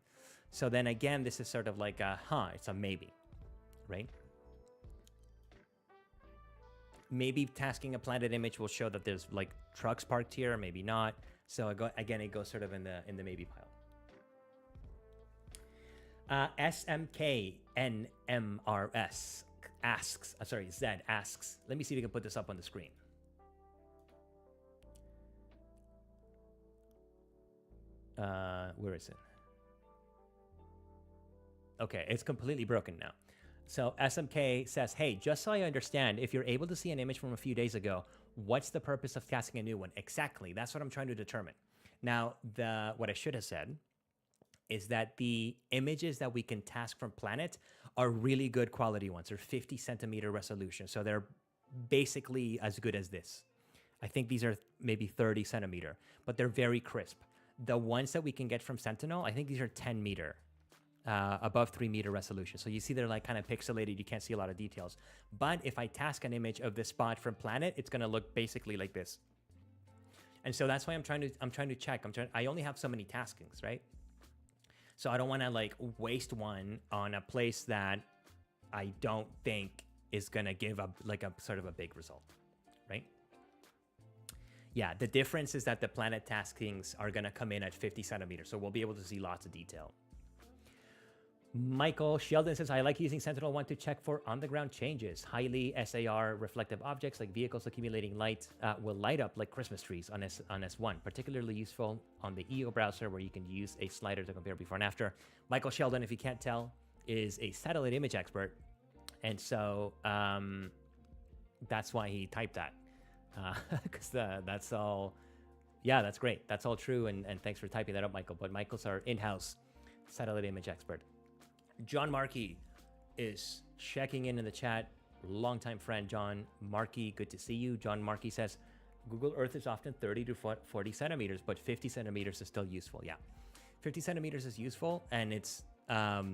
So then again, this is sort of like a, it's a maybe, right? Maybe tasking a planted image will show that there's like trucks parked here, or maybe not. So again, it goes sort of in the maybe pile. SMKNMRS asks, Zed asks, let me see if we can put this up on the screen. Where is it? Okay, it's completely broken now. So SMK says, hey, just so I understand, if you're able to see an image from a few days ago, what's the purpose of tasking a new one? Exactly, that's what I'm trying to determine. Now, what I should have said is that the images that we can task from Planet are really good quality ones. They're 50 centimeter resolution, so they're basically as good as this. I think these are maybe 30 centimeter, but they're very crisp. The ones that we can get from Sentinel, I think these are 10 meter. Above 3 meter resolution. So you see they're like kind of pixelated. You can't see a lot of details. But if I task an image of this spot from Planet, it's going to look basically like this. And so that's why I'm trying to check. I only have so many taskings, right? So I don't want to like waste one on a place that I don't think is going to give a sort of a big result, right? Yeah, the difference is that the Planet taskings are going to come in at 50 centimeters. So we'll be able to see lots of detail. Michael Sheldon says, I like using Sentinel-1 to check for on-the-ground changes. Highly SAR reflective objects like vehicles accumulating light will light up like Christmas trees on S1. Particularly useful on the EO browser where you can use a slider to compare before and after. Michael Sheldon, if you can't tell, is a satellite image expert. And so that's why he typed that. Because that's all, yeah, that's great. That's all true. And thanks for typing that up, Michael. But Michael's our in-house satellite image expert. John Markey is checking in the chat. Longtime friend, John Markey. Good to see you. John Markey says, Google Earth is often 30 to 40 centimeters, but 50 centimeters is still useful. Yeah, 50 centimeters is useful, and it's a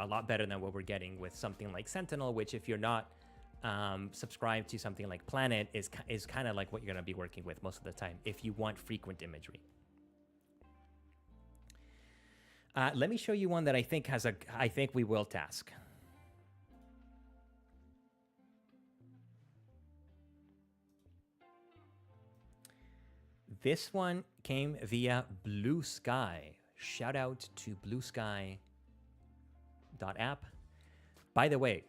lot better than what we're getting with something like Sentinel, which if you're not subscribed to something like Planet is kind of like what you're going to be working with most of the time if you want frequent imagery. Let me show you one that I think we will task. This one came via Blue Sky. Shout out to bluesky.app. By the way,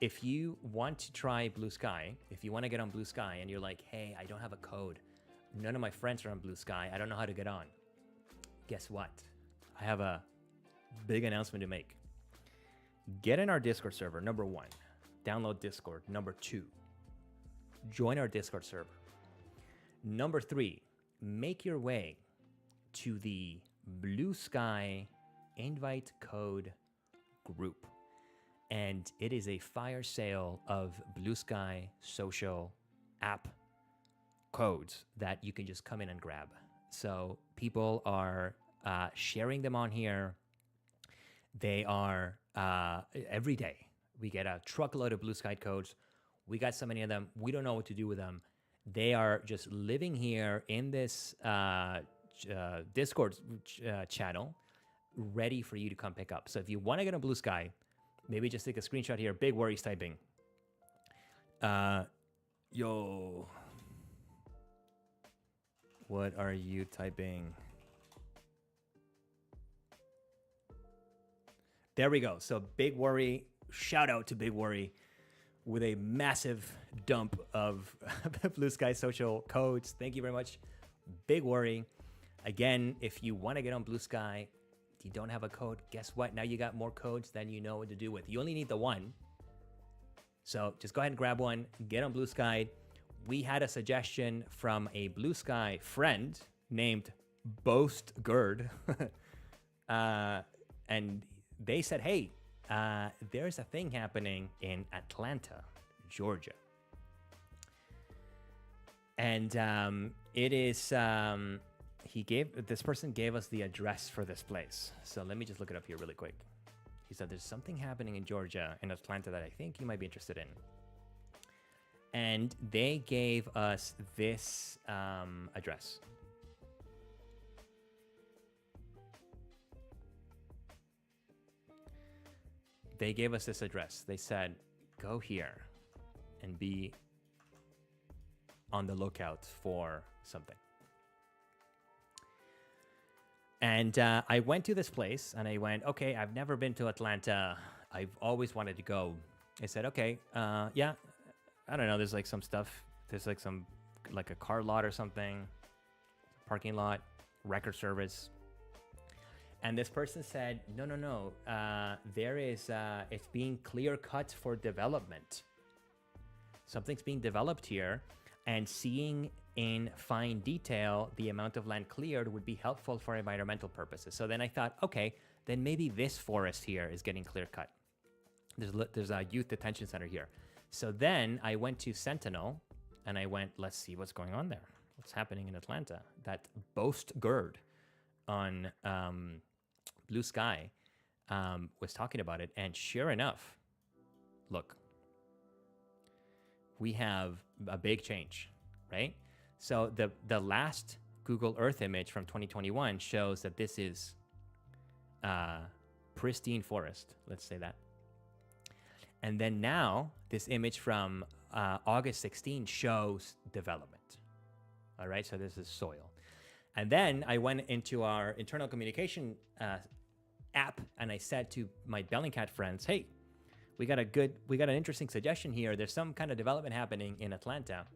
if you want to try Blue Sky, if you want to get on Blue Sky and you're like, hey, I don't have a code. None of my friends are on Blue Sky. I don't know how to get on. Guess what? I have a big announcement to make. Get in our Discord server, number 1. Download Discord. Number 2, join our Discord server. Number 3, make your way to the Blue Sky invite code group. And it is a fire sale of Blue Sky social app codes that you can just come in and grab. So people are sharing them on here. They are every day. We get a truckload of Blue Sky codes. We got so many of them. We don't know what to do with them. They are just living here in this Discord channel, ready for you to come pick up. So if you want to get on Blue Sky, maybe just take a screenshot here. Big Worry's typing. Yo. What are you typing? There we go. So Big Worry, shout out to Big Worry with a massive dump of Blue Sky social codes. Thank you very much, Big Worry. Again, if you want to get on Blue Sky, you don't have a code, guess what? Now you got more codes than you know what to do with. You only need the one. So just go ahead and grab one, get on Blue Sky. We had a suggestion from a Blue Sky friend named Boast Gerd. And they said, hey, there's a thing happening in Atlanta, Georgia. And it is this person gave us the address for this place. So let me just look it up here really quick. He said there's something happening in Georgia, in Atlanta, that I think you might be interested in. And they gave us this address. They gave us this address. They said, go here and be on the lookout for something. And I went to this place and I went, okay, I've never been to Atlanta. I've always wanted to go. I said, okay, yeah, I don't know. There's like some stuff. There's like like a car lot or something, parking lot, record service. And this person said, no. There is, it's being clear cut for development. Something's being developed here, and seeing in fine detail the amount of land cleared would be helpful for environmental purposes. So then I thought, okay, then maybe this forest here is getting clear cut. There's a youth detention center here. So then I went to Sentinel and I went, let's see what's going on there. What's happening in Atlanta? That boast GERD on Blue Sky was talking about it. And sure enough, look, we have a big change, right? So the last Google Earth image from 2021 shows that this is pristine forest, let's say that. And then now this image from August 16 shows development. All right, so this is soil. And then I went into our internal communication app and I said to my Bellingcat friends, hey, we got an interesting suggestion here. There's some kind of development happening in Atlanta.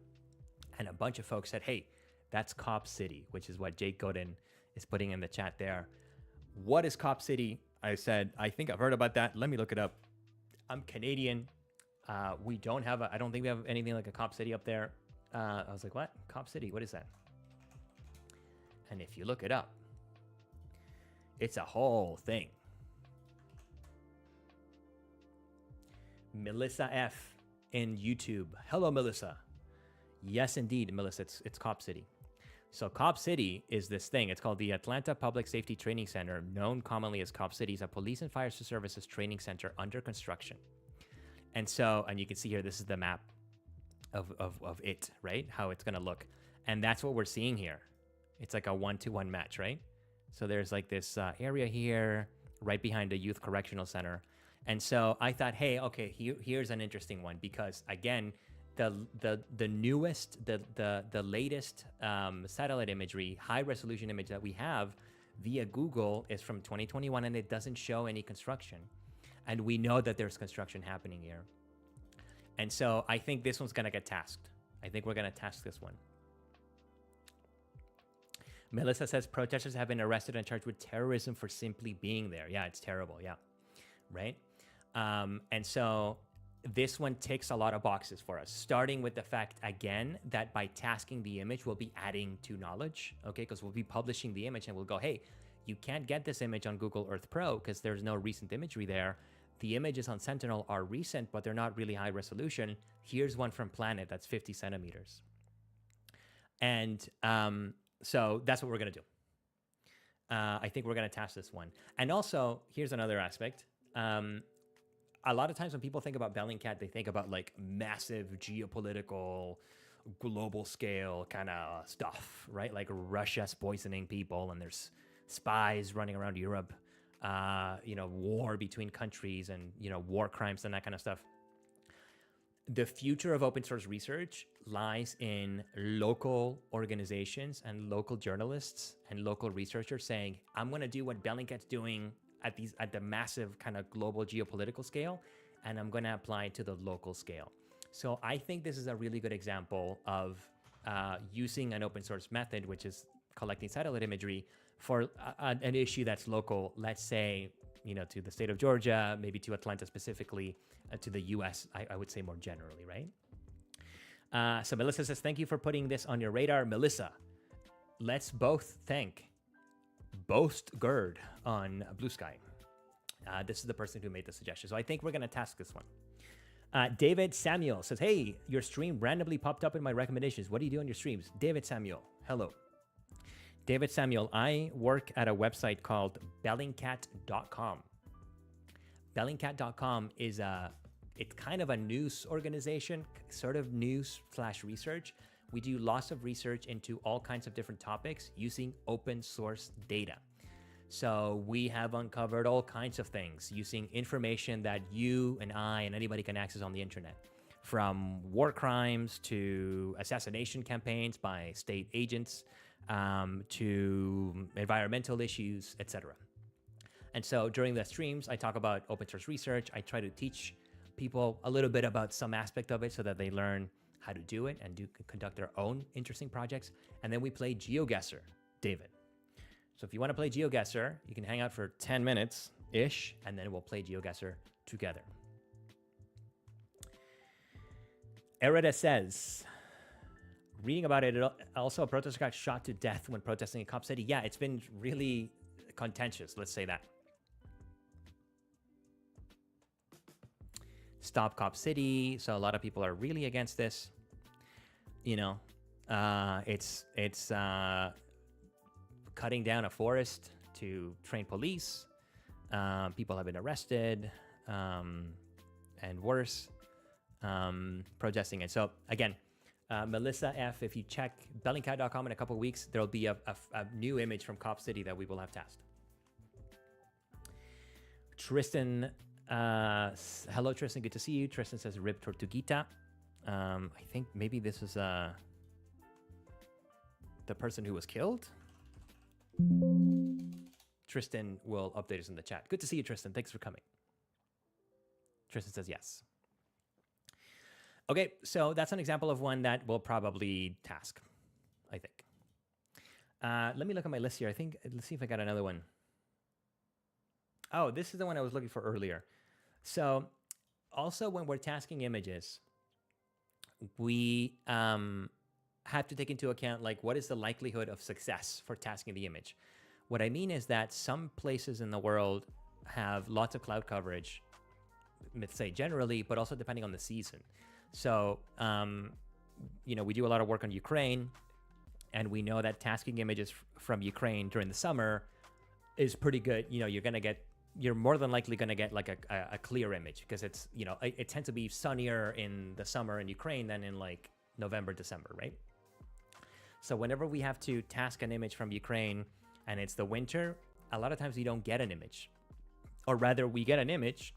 And a bunch of folks said, hey, that's Cop City, which is what Jake Godin is putting in the chat there. What is Cop City? I said, I think I've heard about that. Let me look it up. I'm Canadian. I don't think we have anything like a Cop City up there. I was like, what? Cop City, what is that? And if you look it up, it's a whole thing. Melissa F in YouTube. Hello, Melissa. Yes, indeed, Melissa, it's Cop City. So Cop City is this thing. It's called the Atlanta Public Safety Training Center, known commonly as Cop City. It's a police and fire services training center under construction. And so, and you can see here, this is the map of it, right? How it's going to look. And that's what we're seeing here. It's like a 1-to-1 match, right? So there's like this area here, right behind the Youth Correctional Center. And so I thought, hey, okay, here's an interesting one, because again, the newest, the latest satellite imagery, high resolution image that we have via Google is from 2021, and it doesn't show any construction. And we know that there's construction happening here. And so I think this one's gonna get tasked. I think we're gonna task this one. Melissa says protesters have been arrested and charged with terrorism for simply being there. Yeah, it's terrible. Yeah, right. And so this one ticks a lot of boxes for us, starting with the fact, again, that by tasking the image, we'll be adding to knowledge, okay? Because we'll be publishing the image and we'll go, hey, you can't get this image on Google Earth Pro because there's no recent imagery there. The images on Sentinel are recent, but they're not really high resolution. Here's one from Planet that's 50 centimeters. And so that's what we're going to do. I think we're going to task this one. And also, here's another aspect. A lot of times when people think about Bellingcat, they think about like massive geopolitical, global scale kind of stuff, right? Like Russia's poisoning people and there's spies running around Europe, war between countries and, war crimes and that kind of stuff. The future of open source research lies in local organizations and local journalists and local researchers saying, I'm going to do what Bellingcat's doing at the massive kind of global geopolitical scale, and I'm going to apply it to the local scale. So I think this is a really good example of using an open source method, which is collecting satellite imagery for an issue that's local, let's say, to the state of Georgia, maybe to Atlanta specifically, to the US, I would say more generally, right? So Melissa says, thank you for putting this on your radar. Melissa, let's both thank Boast GERD on Blue Sky. This is the person who made the suggestion. So I think we're going to task this one. David Samuel says, hey, your stream randomly popped up in my recommendations. What do you do on your streams? David Samuel, hello. David Samuel, I work at a website called Bellingcat.com. Bellingcat.com is it's kind of a news organization, sort of news/research. We do lots of research into all kinds of different topics using open source data. So we have uncovered all kinds of things using information that you and I and anybody can access on the internet, from war crimes to assassination campaigns by state agents, to environmental issues, etc. And so during the streams, I talk about open source research. I try to teach people a little bit about some aspect of it so that they learn how to do it and conduct their own interesting projects. And then we play Geoguessr, David. So if you want to play Geoguessr, you can hang out for 10 minutes-ish, and then we'll play Geoguessr together. Erida says, reading about it, also a protester got shot to death when protesting in Cop City. Yeah, it's been really contentious, let's say that. Stop Cop City. So a lot of people are really against this. You know, it's cutting down a forest to train police. People have been arrested, and worse, protesting it. So again, Melissa F., if you check Bellingcat.com in a couple of weeks, there'll be a new image from Cop City that we will have tasked. Tristan, hello Tristan, good to see you. Tristan says Rib Tortuguita. I think maybe this is the person who was killed. Tristan will update us in the chat. Good to see you, Tristan. Thanks for coming. Tristan says yes. Okay, so that's an example of one that we'll probably task, I think. Let me look at my list here. I think, let's see if I got another one. Oh, this is the one I was looking for earlier. So also when we're tasking images, we have to take into account, like, what is the likelihood of success for tasking the image? What I mean is that some places in the world have lots of cloud coverage, let's say generally, but also depending on the season. So, you know, we do a lot of work on Ukraine, and we know that tasking images from Ukraine during the summer is pretty good. You know, you're more than likely going to get like a clear image, because it's, you know, it tends to be sunnier in the summer in Ukraine than in like November, December, right? So whenever we have to task an image from Ukraine and it's the winter, a lot of times we don't get an image, or rather we get an image,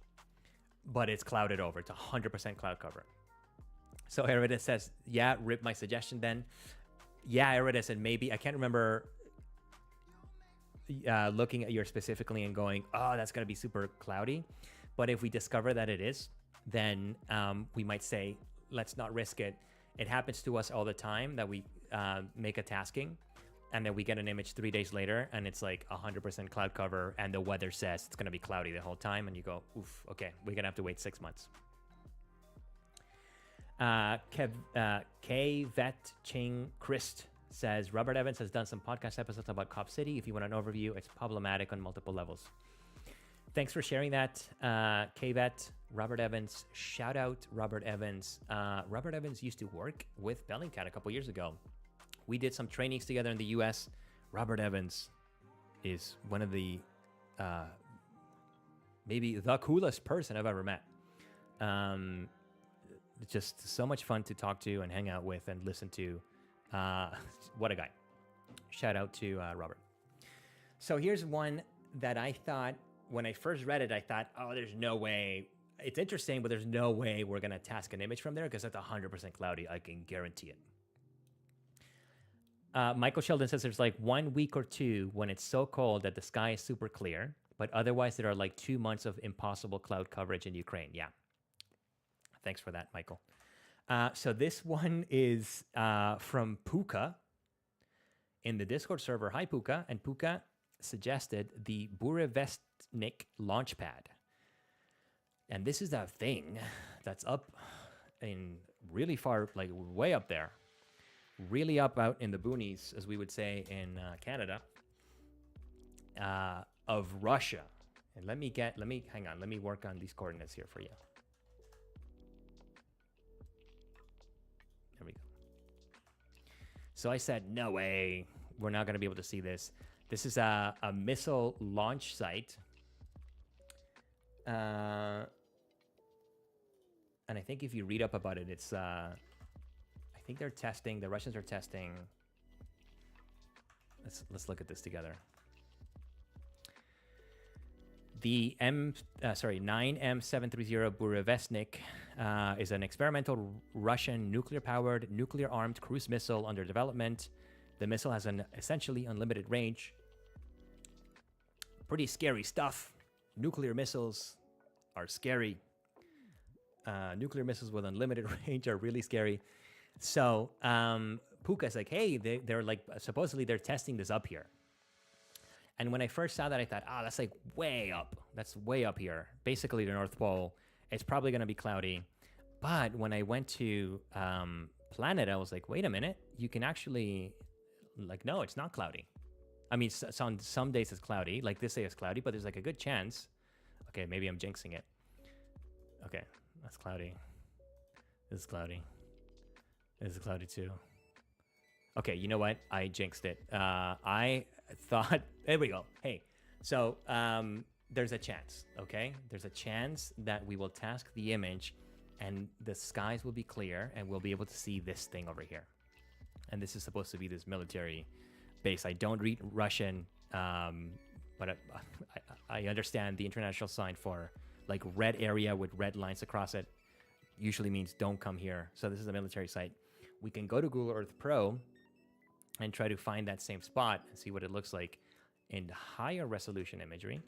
but it's clouded over. It's 100% cloud cover. So Erida says, yeah, rip my suggestion then. Yeah, Erida said maybe. I can't remember looking at yours specifically and going, oh, that's going to be super cloudy. But if we discover that it is, then we might say, let's not risk it. It happens to us all the time that we make a tasking and then we get an image 3 days later and it's like 100% cloud cover and the weather says it's going to be cloudy the whole time. And you go, oof, okay, we're going to have to wait 6 months. K Vet Ching Christ says, Robert Evans has done some podcast episodes about Cop City. If you want an overview, it's problematic on multiple levels. Thanks for sharing that, K-Vet. Robert Evans, shout out Robert Evans. Robert Evans used to work with Bellingcat a couple years ago. We did some trainings together in the US. Robert Evans is one of the, maybe the coolest person I've ever met. Just so much fun to talk to and hang out with and listen to. What a guy. Shout out to Robert. So here's one that I thought, when I first read it, I thought, oh, there's no way. It's interesting, but there's no way we're going to task an image from there because that's 100% cloudy. I can guarantee it. Michael Sheldon says there's like 1 week or two when it's so cold that the sky is super clear, but otherwise there are like 2 months of impossible cloud coverage in Ukraine. Yeah. Thanks for that, Michael. So this one is from Puka in the Discord server. Hi, Puka. And Puka suggested the Burevestnik launchpad. And this is that thing that's up in really far, like way up there, really up out in the boonies, as we would say in Canada, of Russia. And hang on, let me work on these coordinates here for you. There we go. So I said, no way We're not going to be able to see this. This is a missile launch site. And I think if you read up about it, it's... I think they're testing... The Russians are testing... Let's look at this together. The 9M730 Burevestnik is an experimental Russian nuclear-powered, nuclear-armed cruise missile under development. The missile has an essentially unlimited range. Pretty scary stuff. Nuclear missiles are scary. Nuclear missiles with unlimited range are really scary. So Puka's like, hey, they're like, supposedly they're testing this up here. And when I first saw that, I thought, that's like way up. That's way up here. Basically the North Pole. It's probably going to be cloudy. But when I went to Planet, I was like, wait a minute. You can actually, like, no, it's not cloudy. I mean, some days it's cloudy. Like this day it's cloudy, but there's like a good chance. Okay, maybe I'm jinxing it. Okay, that's cloudy. This is cloudy. This is cloudy too. Okay, you know what? I jinxed it. I thought, there we go. Hey, so there's a chance, okay? There's a chance that we will task the image and the skies will be clear and we'll be able to see this thing over here. And this is supposed to be this military base. I don't read Russian, but I understand the international sign for like red area with red lines across it usually means don't come here. So this is a military site. We can go to Google Earth Pro and try to find that same spot and see what it looks like in higher resolution imagery.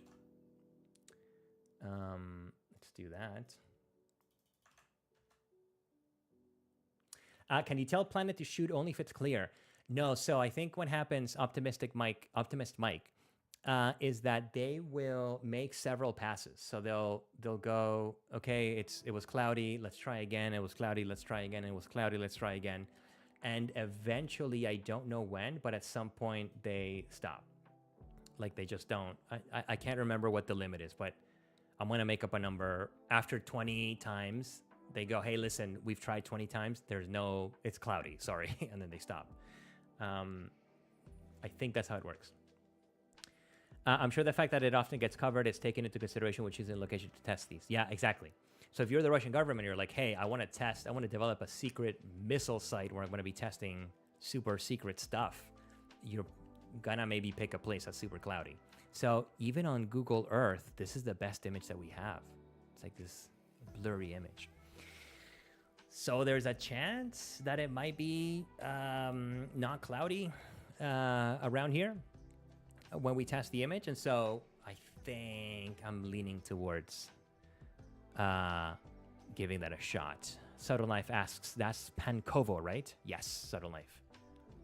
Let's do that. Can you tell Planet to shoot only if it's clear? No, so I think what happens, Optimist Mike, is that they will make several passes. So they'll go, okay, it was cloudy, let's try again. It was cloudy, let's try again. It was cloudy, let's try again. And eventually, I don't know when, but at some point they stop. Like they just don't. I can't remember what the limit is, but I'm going to make up a number. After 20 times, they go, hey, listen, we've tried 20 times. It's cloudy, sorry. And then they stop. I think that's how it works. I'm sure the fact that it often gets covered is taken into consideration, which is in location to test these. Yeah, exactly. So if you're the Russian government, you're like, hey, I want to develop a secret missile site where I'm going to be testing super secret stuff. You're going to maybe pick a place that's super cloudy. So even on Google Earth, this is the best image that we have. It's like this blurry image. So there's a chance that it might be not cloudy around here when we test the image. And so I think I'm leaning towards giving that a shot. Subtle Knife asks, that's Pankovo, right? Yes, Subtle Knife.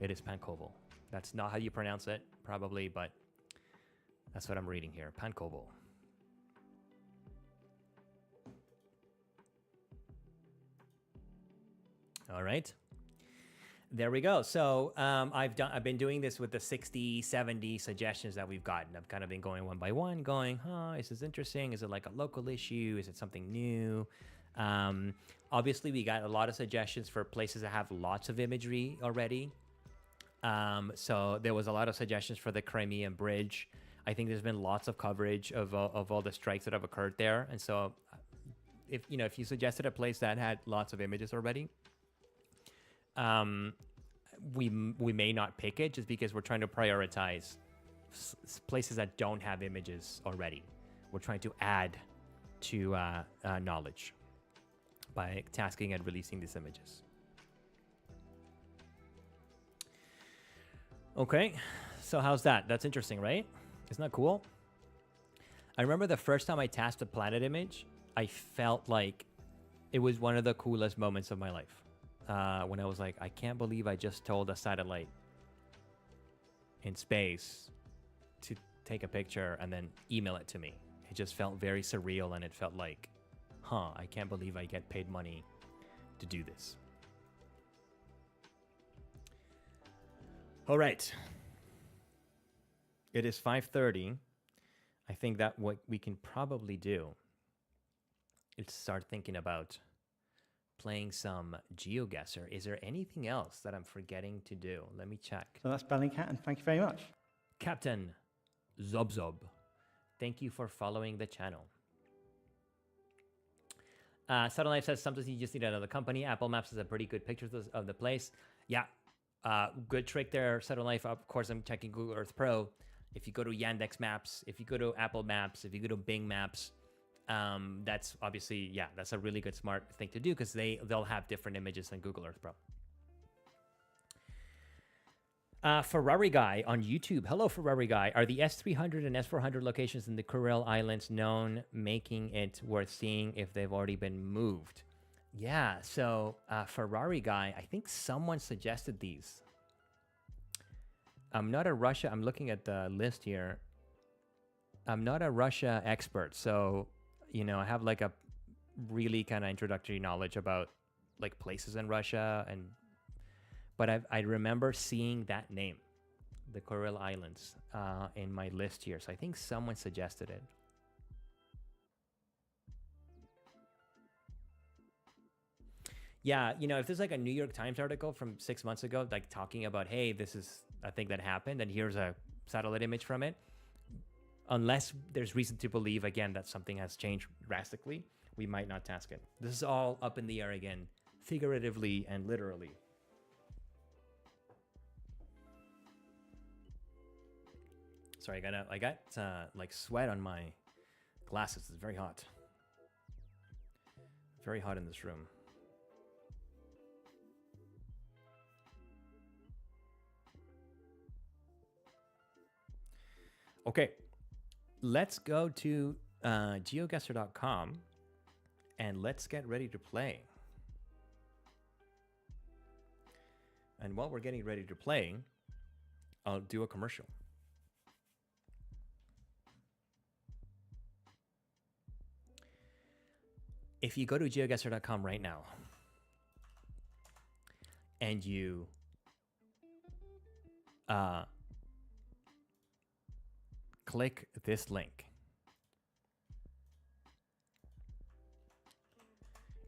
It is Pankovo. That's not how you pronounce it, probably, but that's what I'm reading here. Pankovo. All right. There we go. So I've been doing this with the 60, 70 suggestions that we've gotten. I've kind of been going one by one, going, is this interesting? Is it like a local issue? Is it something new? Obviously, we got a lot of suggestions for places that have lots of imagery already. So there was a lot of suggestions for the Crimean Bridge. I think there's been lots of coverage of all the strikes that have occurred there. And so if you suggested a place that had lots of images already, we may not pick it just because we're trying to prioritize places that don't have images already. We're trying to add to knowledge by tasking and releasing these images. Okay, so how's that? That's interesting, right? Isn't that cool? I remember the first time I tasked a planet image, I felt like it was one of the coolest moments of my life. When I was like, I can't believe I just told a satellite in space to take a picture and then email it to me. It just felt very surreal, and it felt like, I can't believe I get paid money to do this. All right. It is 5:30. I think that what we can probably do is start thinking about playing some Geoguessr. Is there anything else that I'm forgetting to do? Let me check. So that's Bellingcat, and thank you very much. Captain Zobzob, thank you for following the channel. Subtle Life says sometimes you just need another company. Apple Maps has a pretty good picture of the place. Yeah, good trick there, Subtle Life. Of course, I'm checking Google Earth Pro. If you go to Yandex Maps, if you go to Apple Maps, if you go to Bing Maps, that's obviously, yeah, that's a really good smart thing to do because they'll have different images than Google Earth Pro. Ferrari Guy on YouTube. Hello, Ferrari Guy. Are the S300 and S400 locations in the Kuril Islands known, making it worth seeing if they've already been moved? Yeah, so Ferrari Guy, I think someone suggested these. I'm not a Russia. I'm looking at the list here. I'm not a Russia expert, so, you know, I have like a really kind of introductory knowledge about like places in Russia but I remember seeing that name, the Kuril Islands, in my list here. So I think someone suggested it. Yeah, you know, if there's like a New York Times article from 6 months ago, like talking about, hey, this is a thing that happened, and here's a satellite image from it, unless there's reason to believe, again, that something has changed drastically, we might not task it. This is all up in the air again, figuratively and literally. Sorry, I got like sweat on my glasses. It's very hot. Very hot in this room. Okay, let's go to geoguessr.com and let's get ready to play. And while we're getting ready to play, I'll do a commercial. If you go to geoguessr.com right now and you click this link,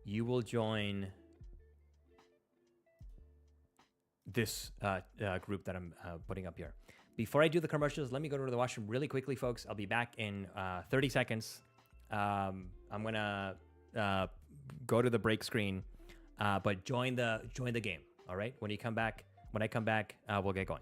you will join this group that I'm putting up here. Before I do the commercials, let me go to the washroom really quickly, folks. I'll be back in 30 seconds. I'm going to go to the break screen, but join the game. All right. When I come back, we'll get going.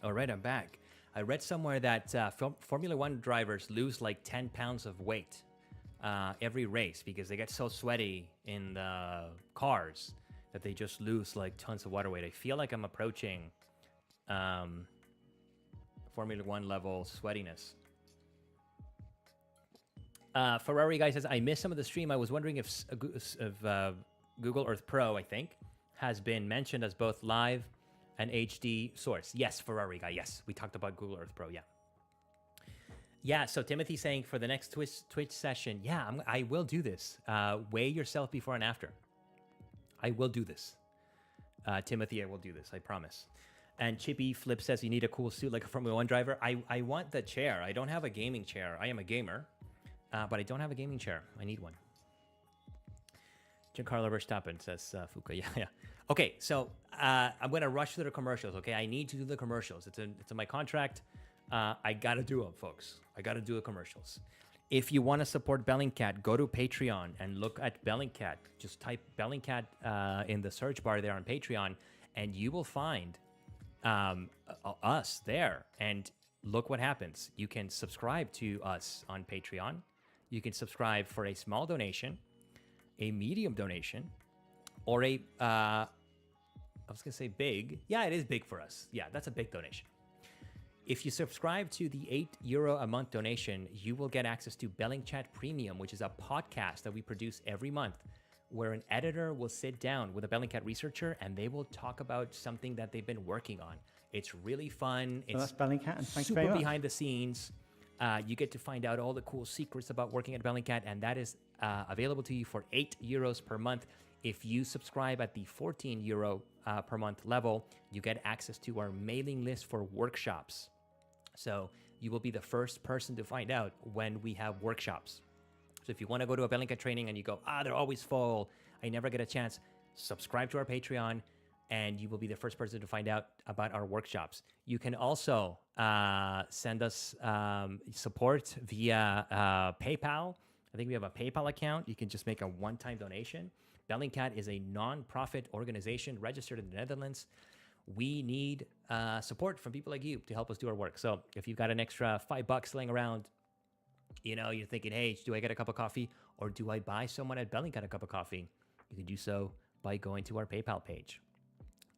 All right, I'm back. I read somewhere that Formula One drivers lose like 10 pounds of weight every race because they get so sweaty in the cars that they just lose like tons of water weight. I feel like I'm approaching Formula One level sweatiness. Ferrari guy says, I missed some of the stream. I was wondering if Google Earth Pro, I think, has been mentioned as both live and HD source. Yes, Ferrari guy. Yes, we talked about Google Earth Pro. Yeah. Yeah. So Timothy saying for the next Twitch session, yeah, I will do this. Weigh yourself before and after. I will do this. Timothy, I will do this. I promise. And Chippy Flip says you need a cool suit like a Formula One driver. I want the chair. I don't have a gaming chair. I am a gamer, but I don't have a gaming chair. I need one. Giancarlo Verstappen, says Fuka. Yeah. Okay, so I'm going to rush through the commercials, okay? I need to do the commercials. It's in my contract. I got to do them, folks. I got to do the commercials. If you want to support Bellingcat, go to Patreon and look at Bellingcat. Just type Bellingcat in the search bar there on Patreon, and you will find us there. And look what happens. You can subscribe to us on Patreon. You can subscribe for a small donation, a medium donation, or a, I was going to say big. Yeah, it is big for us. Yeah, that's a big donation. If you subscribe to the €8 a month donation, you will get access to Bellingcat Premium, which is a podcast that we produce every month, where an editor will sit down with a Bellingcat researcher and they will talk about something that they've been working on. It's really fun. So that's Bellingcat, and thank you super very much. behind the scenes. You get to find out all the cool secrets about working at Bellingcat, and that is available to you for €8 per month. If you subscribe at the €14 per month level, you get access to our mailing list for workshops. So you will be the first person to find out when we have workshops. So if you want to go to a Bellingcat training and you go, they're always full, I never get a chance, subscribe to our Patreon, and you will be the first person to find out about our workshops. You can also send us support via PayPal. I think we have a PayPal account. You can just make a one-time donation. Bellingcat is a non-profit organization registered in the Netherlands. We need support from people like you to help us do our work. So if you've got an extra $5 laying around, you're thinking, hey, do I get a cup of coffee or do I buy someone at Bellingcat a cup of coffee? You can do so by going to our PayPal page.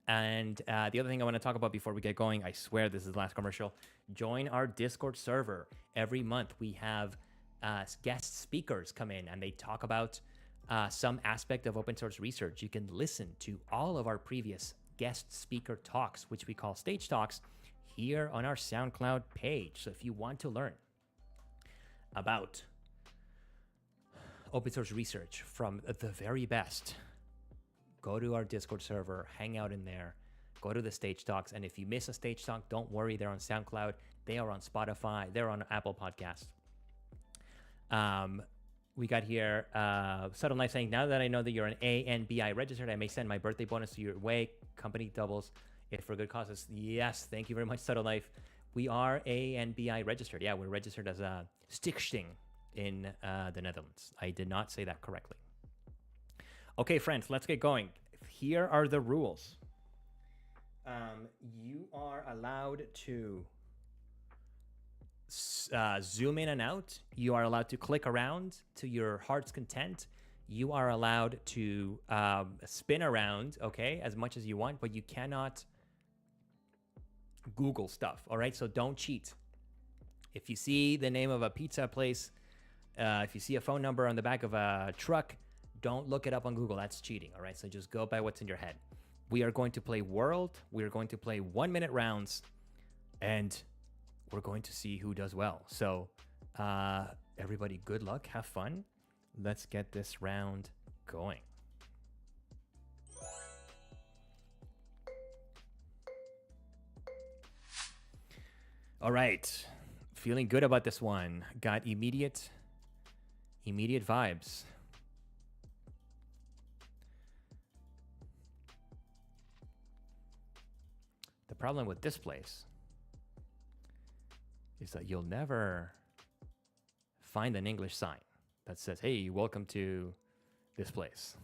And the other thing I want to talk about before we get going, I swear this is the last commercial, join our Discord server. Every month we have guest speakers come in and they talk about some aspect of open source research. You can listen to all of our previous guest speaker talks, which we call stage talks, here on our SoundCloud page. So if you want to learn about open source research from the very best, go to our Discord server, hang out in there, go to the stage talks. And if you miss a stage talk, don't worry, they're on SoundCloud, they are on Spotify, they're on Apple Podcasts. We got here, Subtle Knife saying, now that I know that you're an ANBI registered, I may send my birthday bonus to your way. Company doubles it for good causes. Yes, thank you very much, Subtle Knife. We are ANBI registered. Yeah, we're registered as a stichting in the Netherlands. I did not say that correctly. Okay, friends, let's get going. Here are the rules. You are allowed to zoom in and out. You are allowed to click around to your heart's content. You are allowed to spin around, okay, as much as you want, but you cannot Google stuff, all right? So don't cheat. If you see the name of a pizza place, if you see a phone number on the back of a truck, don't look it up on Google. That's cheating, all right? So just go by what's in your head. We are going to play World. We are going to play 1-minute rounds, and we're going to see who does well. So everybody, good luck. Have fun. Let's get this round going. All right. Feeling good about this one. Got immediate vibes. The problem with this place is that you'll never find an English sign that says, hey, welcome to this place.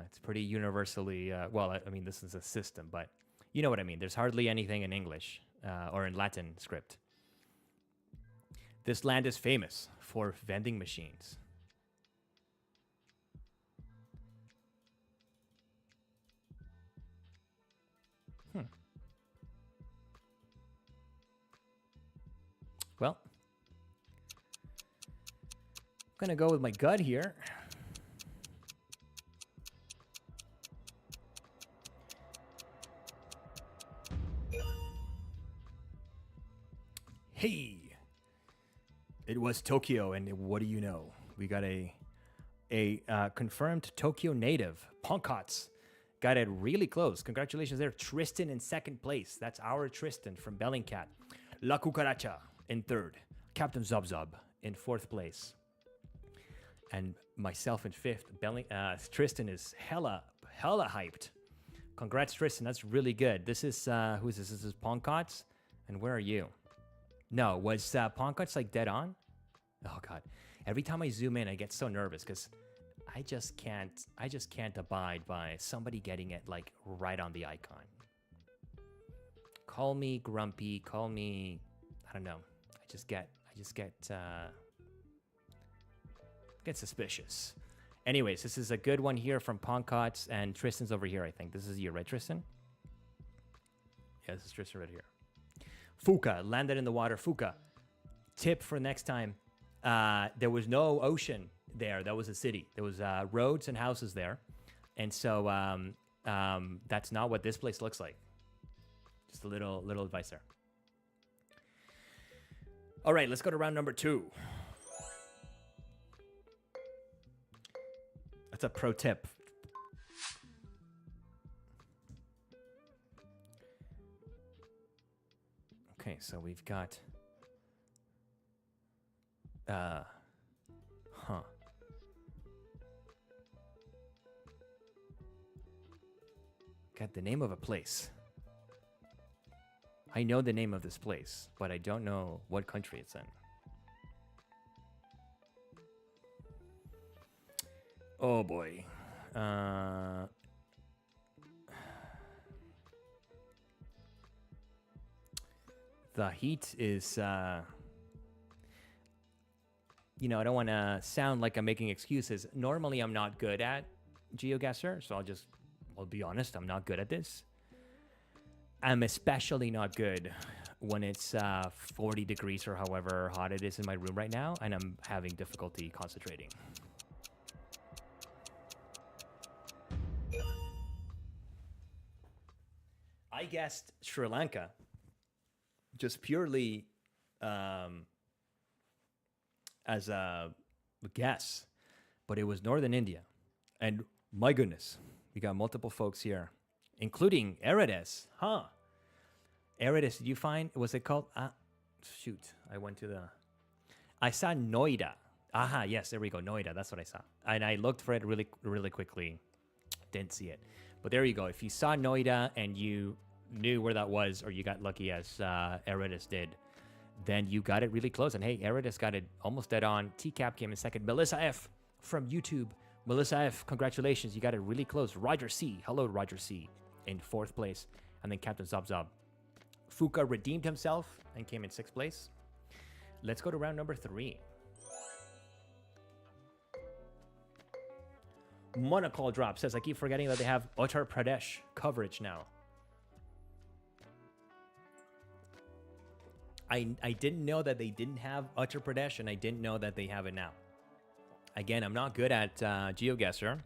It's pretty universally, well, I mean, this is a system, but you know what I mean. There's hardly anything in English or in Latin script. This land is famous for vending machines. Well, I'm going to go with my gut here. Hey, it was Tokyo, and what do you know? We got a confirmed Tokyo native, Punkots. Got it really close. Congratulations there. Tristan in second place. That's our Tristan from Bellingcat. La Cucaracha in third. Captain Zubzub in fourth place. And myself in fifth. Tristan is hella hyped. Congrats, Tristan. That's really good. This is who is this? This is Poncots. And where are you? No, was Poncots like dead on? Oh god. Every time I zoom in, I get so nervous because I just can't abide by somebody getting it like right on the icon. Call me grumpy, call me, I don't know. I just get suspicious. Anyways, this is a good one here from Poncots, and Tristan's over here, I think. This is you, right, Tristan? Yeah, this is Tristan right here. Fuka, landed in the water. Fuka, tip for next time. There was no ocean there. That was a city. There was roads and houses there. And so that's not what this place looks like. Just a little advice there. All right, let's go to round number 2. That's a pro tip. Okay, so we've got got the name of a place. I know the name of this place, but I don't know what country it's in. Oh boy. The heat is, you know, I don't want to sound like I'm making excuses. Normally, I'm not good at Geoguessr, so I'll be honest, I'm not good at this. I'm especially not good when it's 40 degrees or however hot it is in my room right now, and I'm having difficulty concentrating. I guessed Sri Lanka, just purely as a guess, but it was Northern India. And my goodness, we got multiple folks here, including Erides. Huh? Erides, did you find, was it called? Shoot, I saw Noida. Aha, yes, there we go, Noida, that's what I saw. And I looked for it really quickly. Didn't see it. But there you go. If you saw Noida and you knew where that was, or you got lucky as Erides did, then you got it really close. And hey, Erides got it almost dead on. TCAP came in second. Melissa F from YouTube. Melissa F, congratulations. You got it really close. Roger C. Hello, Roger C. in 4th place. And then Captain Zob Zob. Fuka redeemed himself and came in 6th place. Let's go to round number 3. Monocall Drop says, I keep forgetting that they have Uttar Pradesh coverage now. I didn't know that they didn't have Uttar Pradesh, and I didn't know that they have it now. Again, I'm not good at Geoguessr.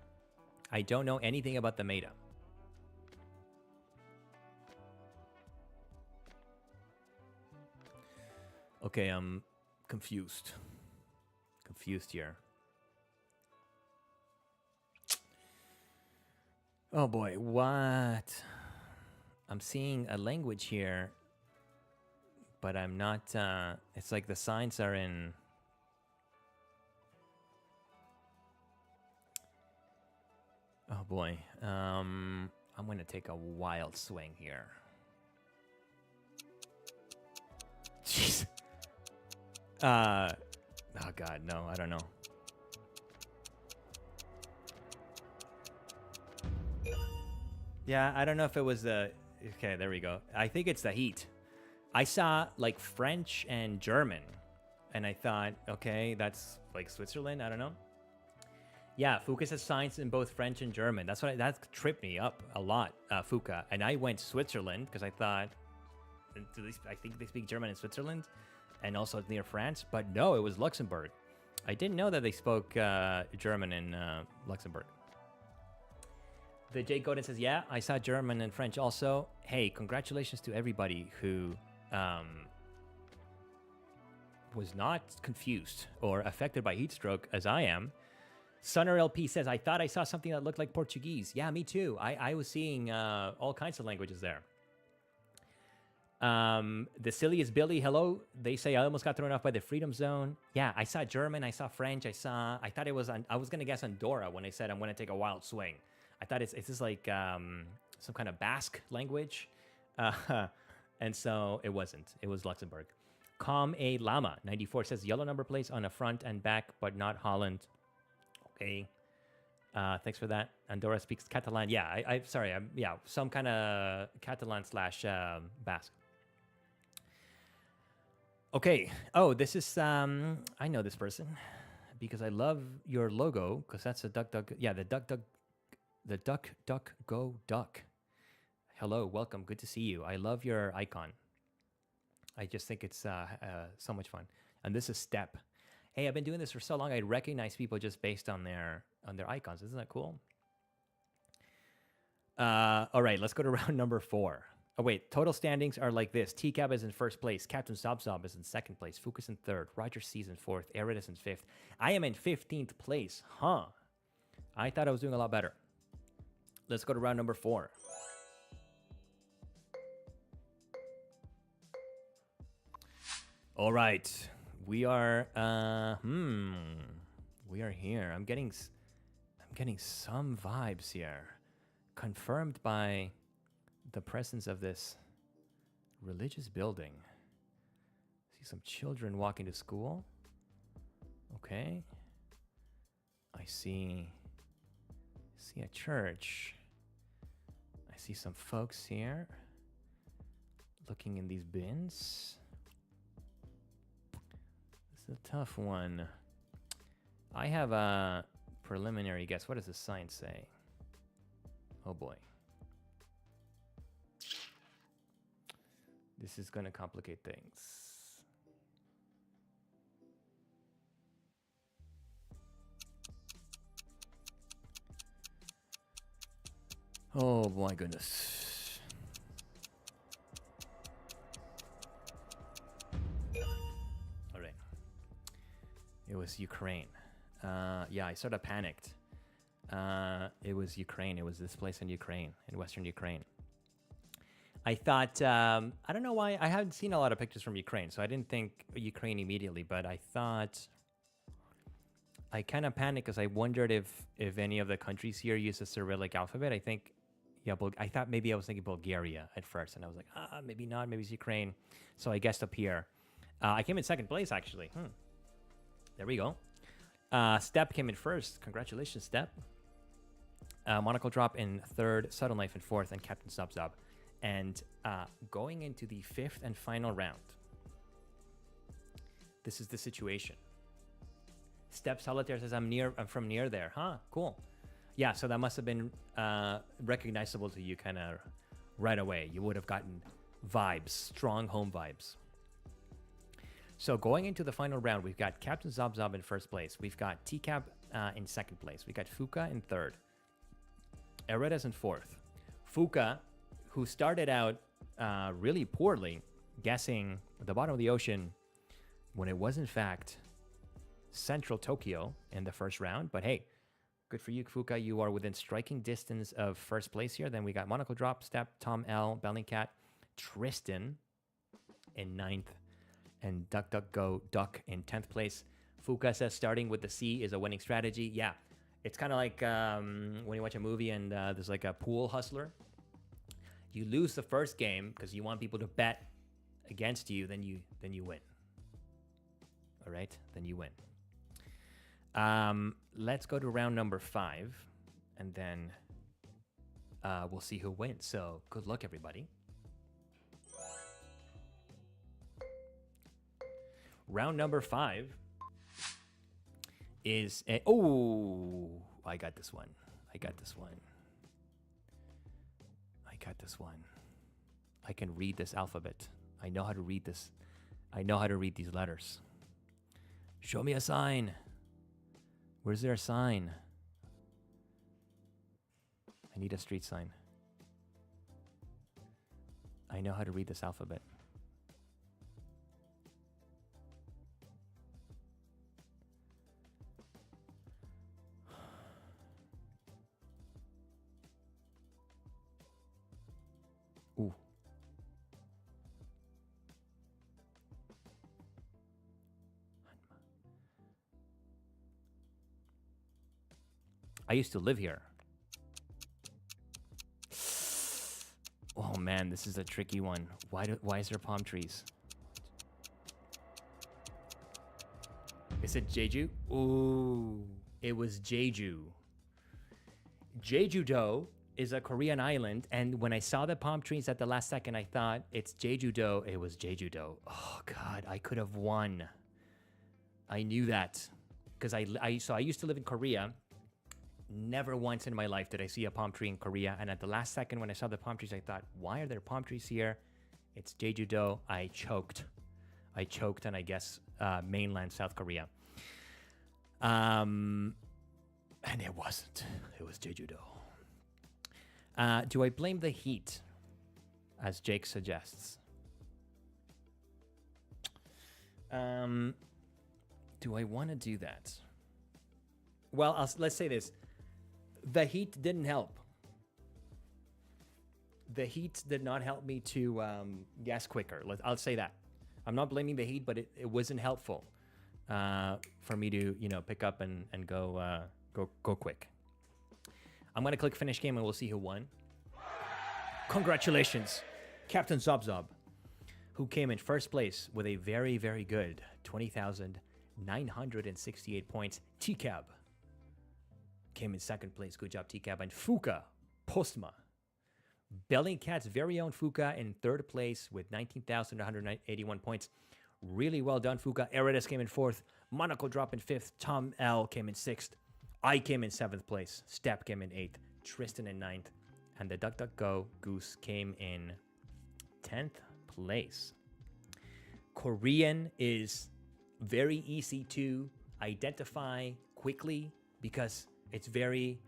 I don't know anything about the meta. Okay, I'm confused. Confused here. Oh boy, what? I'm seeing a language here, but I'm not, it's like the signs are in... Oh boy, I'm gonna take a wild swing here. Jeez. Oh god, no, I don't know. Yeah, I don't know if it was the... Okay, there we go. I think it's the heat. I saw like French and German, and I thought, okay, that's like Switzerland. I don't know. Yeah, Fuka has signs in both French and German. That tripped me up a lot, Fuka. And I went Switzerland because I thought, I think they speak German in Switzerland, and also near France. But no, it was Luxembourg. I didn't know that they spoke German in Luxembourg. The Jake Godin says, yeah, I saw German and French also. Hey, congratulations to everybody who was not confused or affected by heat stroke as I am. Sunner LP says, I thought I saw something that looked like Portuguese. Yeah, me too. I was seeing all kinds of languages there. The silliest Billy, hello. They say I almost got thrown off by the Freedom Zone. Yeah, I saw German, I saw French, I thought it was, I was gonna guess Andorra when I said I'm gonna take a wild swing. I thought it's just like some kind of Basque language. And so it wasn't. It was Luxembourg. Com A Lama 94 says yellow number plates on the front and back, but not Holland. Okay. Thanks for that. Andorra speaks Catalan. Yeah, I'm sorry. Yeah, some kind of Catalan slash Basque. Okay. Oh, this is I know this person because I love your logo because that's a duck. Yeah, the duck go duck. Hello, welcome. Good to see you. I love your icon. I just think it's so much fun. And this is Step. Hey, I've been doing this for so long. I recognize people just based on their icons. Isn't that cool? All right, let's go to round number 4. Oh wait, total standings are like this. TCAB is in first place. Captain Sobzob is in second place. Fucus in third. Roger C is in fourth. Erid is in fifth. I am in 15th place. Huh. I thought I was doing a lot better. Let's go to round number 4. All right, we are we are here. I'm getting some vibes here, confirmed by the presence of this religious building. See some children walking to school. Okay, I see a church. I see some folks here looking in these bins. A tough one. I have a preliminary guess. What does the sign say? Oh boy. This is going to complicate things. Oh my goodness. It was Ukraine. Yeah, I sort of panicked. It was Ukraine. It was this place in Ukraine, in Western Ukraine. I thought, I don't know why, I haven't seen a lot of pictures from Ukraine, so I didn't think Ukraine immediately, but I thought, I kind of panicked because I wondered if any of the countries here use the Cyrillic alphabet. I think, yeah, I thought maybe I was thinking Bulgaria at first, and I was like, maybe not, maybe it's Ukraine. So I guessed up here. I came in second place, actually. There we go. Step came in first. Congratulations, Step. Monocle Drop in third. Subtle Knife in fourth. And Captain Subzob. And going into the 5th and final round. This is the situation. Step Solitaire says, I'm from near there. Huh, cool. Yeah, so that must have been recognizable to you kind of right away. You would have gotten vibes, strong home vibes. So going into the final round, we've got Captain Zobzob in first place. We've got TCAB in second place. We got Fuka in third. Ereda's in fourth. Fuka, who started out really poorly, guessing the bottom of the ocean when it was in fact central Tokyo in the first round. But hey, good for you, Fuka. You are within striking distance of first place here. Then we got Monocle Drop, Step, Tom L, Bellingcat, Tristan in 9th. And Duck Duck Go Duck in 10th place. Fuka says starting with the C is a winning strategy. Yeah, it's kind of like when you watch a movie and there's like a pool hustler. You lose the first game because you want people to bet against you, then you win. All right, then you win. Let's go to round number 5, and then we'll see who wins. So good luck, everybody. Round number 5 is I got this one. I got this one. I can read this alphabet. I know how to read this. I know how to read these letters. Show me a sign. Where's there a sign? I need a street sign. I know how to read this alphabet. Ooh. I used to live here. Oh man, this is a tricky one. Why is there palm trees? Is it Jeju? Ooh, it was Jeju. Jeju-do is a Korean island, and when I saw the palm trees at the last second, I thought it's Jeju-do. It was Jeju-do. Oh God, I could have won. I knew that because I used to live in Korea. Never once in my life did I see a palm tree in Korea, and at the last second when I saw the palm trees, I thought, why are there palm trees here? It's Jeju-do. I choked on, I guess, mainland South Korea. And it wasn't. It was Jeju-do. Do I blame the heat, as Jake suggests? Do I want to do that? Well, let's say this. The heat didn't help. The heat did not help me to guess quicker. I'll say that. I'm not blaming the heat, but it wasn't helpful for me to, pick up and go quick. I'm going to click finish game and we'll see who won. Congratulations, Captain Zobzob, who came in first place with a very, very good 20,968 points. TCAB came in second place. Good job, TCAB. And Fuka Postma. Bellingcat's very own Fuka in third place with 19,181 points. Really well done, Fuka. Eridus came in fourth. Monaco dropped in fifth. Tom L came in sixth. I came in seventh place. Step came in eighth. Tristan in ninth. And the DuckDuckGo Goose came in 10th place. Korean is very easy to identify quickly because it's very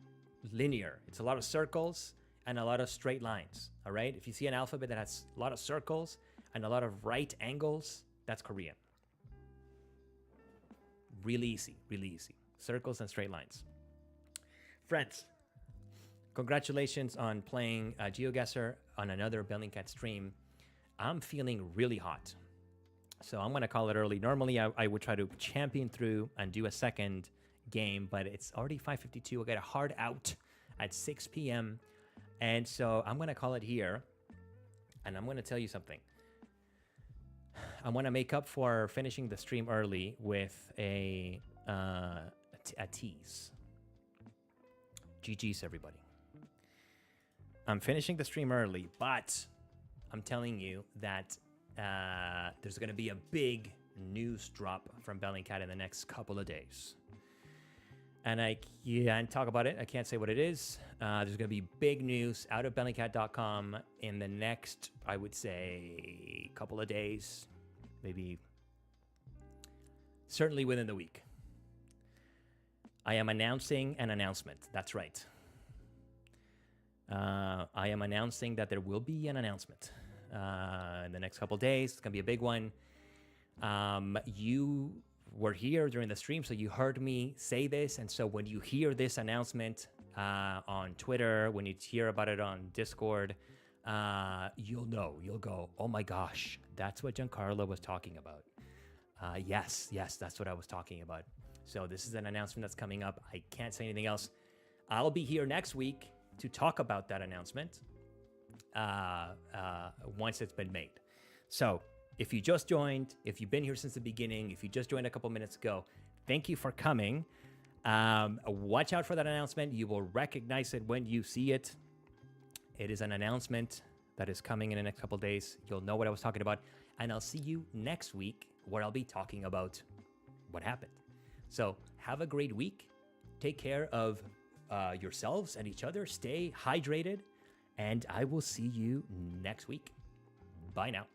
linear. It's a lot of circles and a lot of straight lines, all right? If you see an alphabet that has a lot of circles and a lot of right angles, that's Korean. Really easy, really easy. Circles and straight lines. Friends, congratulations on playing Geoguessr on another Bellingcat stream. I'm feeling really hot, so I'm going to call it early. Normally, I would try to champion through and do a second game, but it's already 5:52. I got a hard out at 6 p.m., and so I'm going to call it here, and I'm going to tell you something. I want to make up for finishing the stream early with a tease. GG's, everybody. I'm finishing the stream early, but I'm telling you that there's going to be a big news drop from Bellingcat in the next couple of days. And I can't talk about it. I can't say what it is. There's going to be big news out of Bellingcat.com in the next, I would say, couple of days. Maybe, certainly within the week. I am announcing an announcement. That's right. I am announcing that there will be an announcement in the next couple of days. It's going to be a big one. You were here during the stream, so you heard me say this. And so when you hear this announcement on Twitter, when you hear about it on Discord, you'll know. You'll go, oh my gosh, that's what Giancarlo was talking about. Yes, that's what I was talking about. So this is an announcement that's coming up. I can't say anything else. I'll be here next week to talk about that announcement once it's been made. So if you just joined, if you've been here since the beginning, if you just joined a couple minutes ago, thank you for coming. Watch out for that announcement. You will recognize it when you see it. It is an announcement that is coming in the next couple of days. You'll know what I was talking about. And I'll see you next week where I'll be talking about what happened. So have a great week. Take care of yourselves and each other. Stay hydrated. And I will see you next week. Bye now.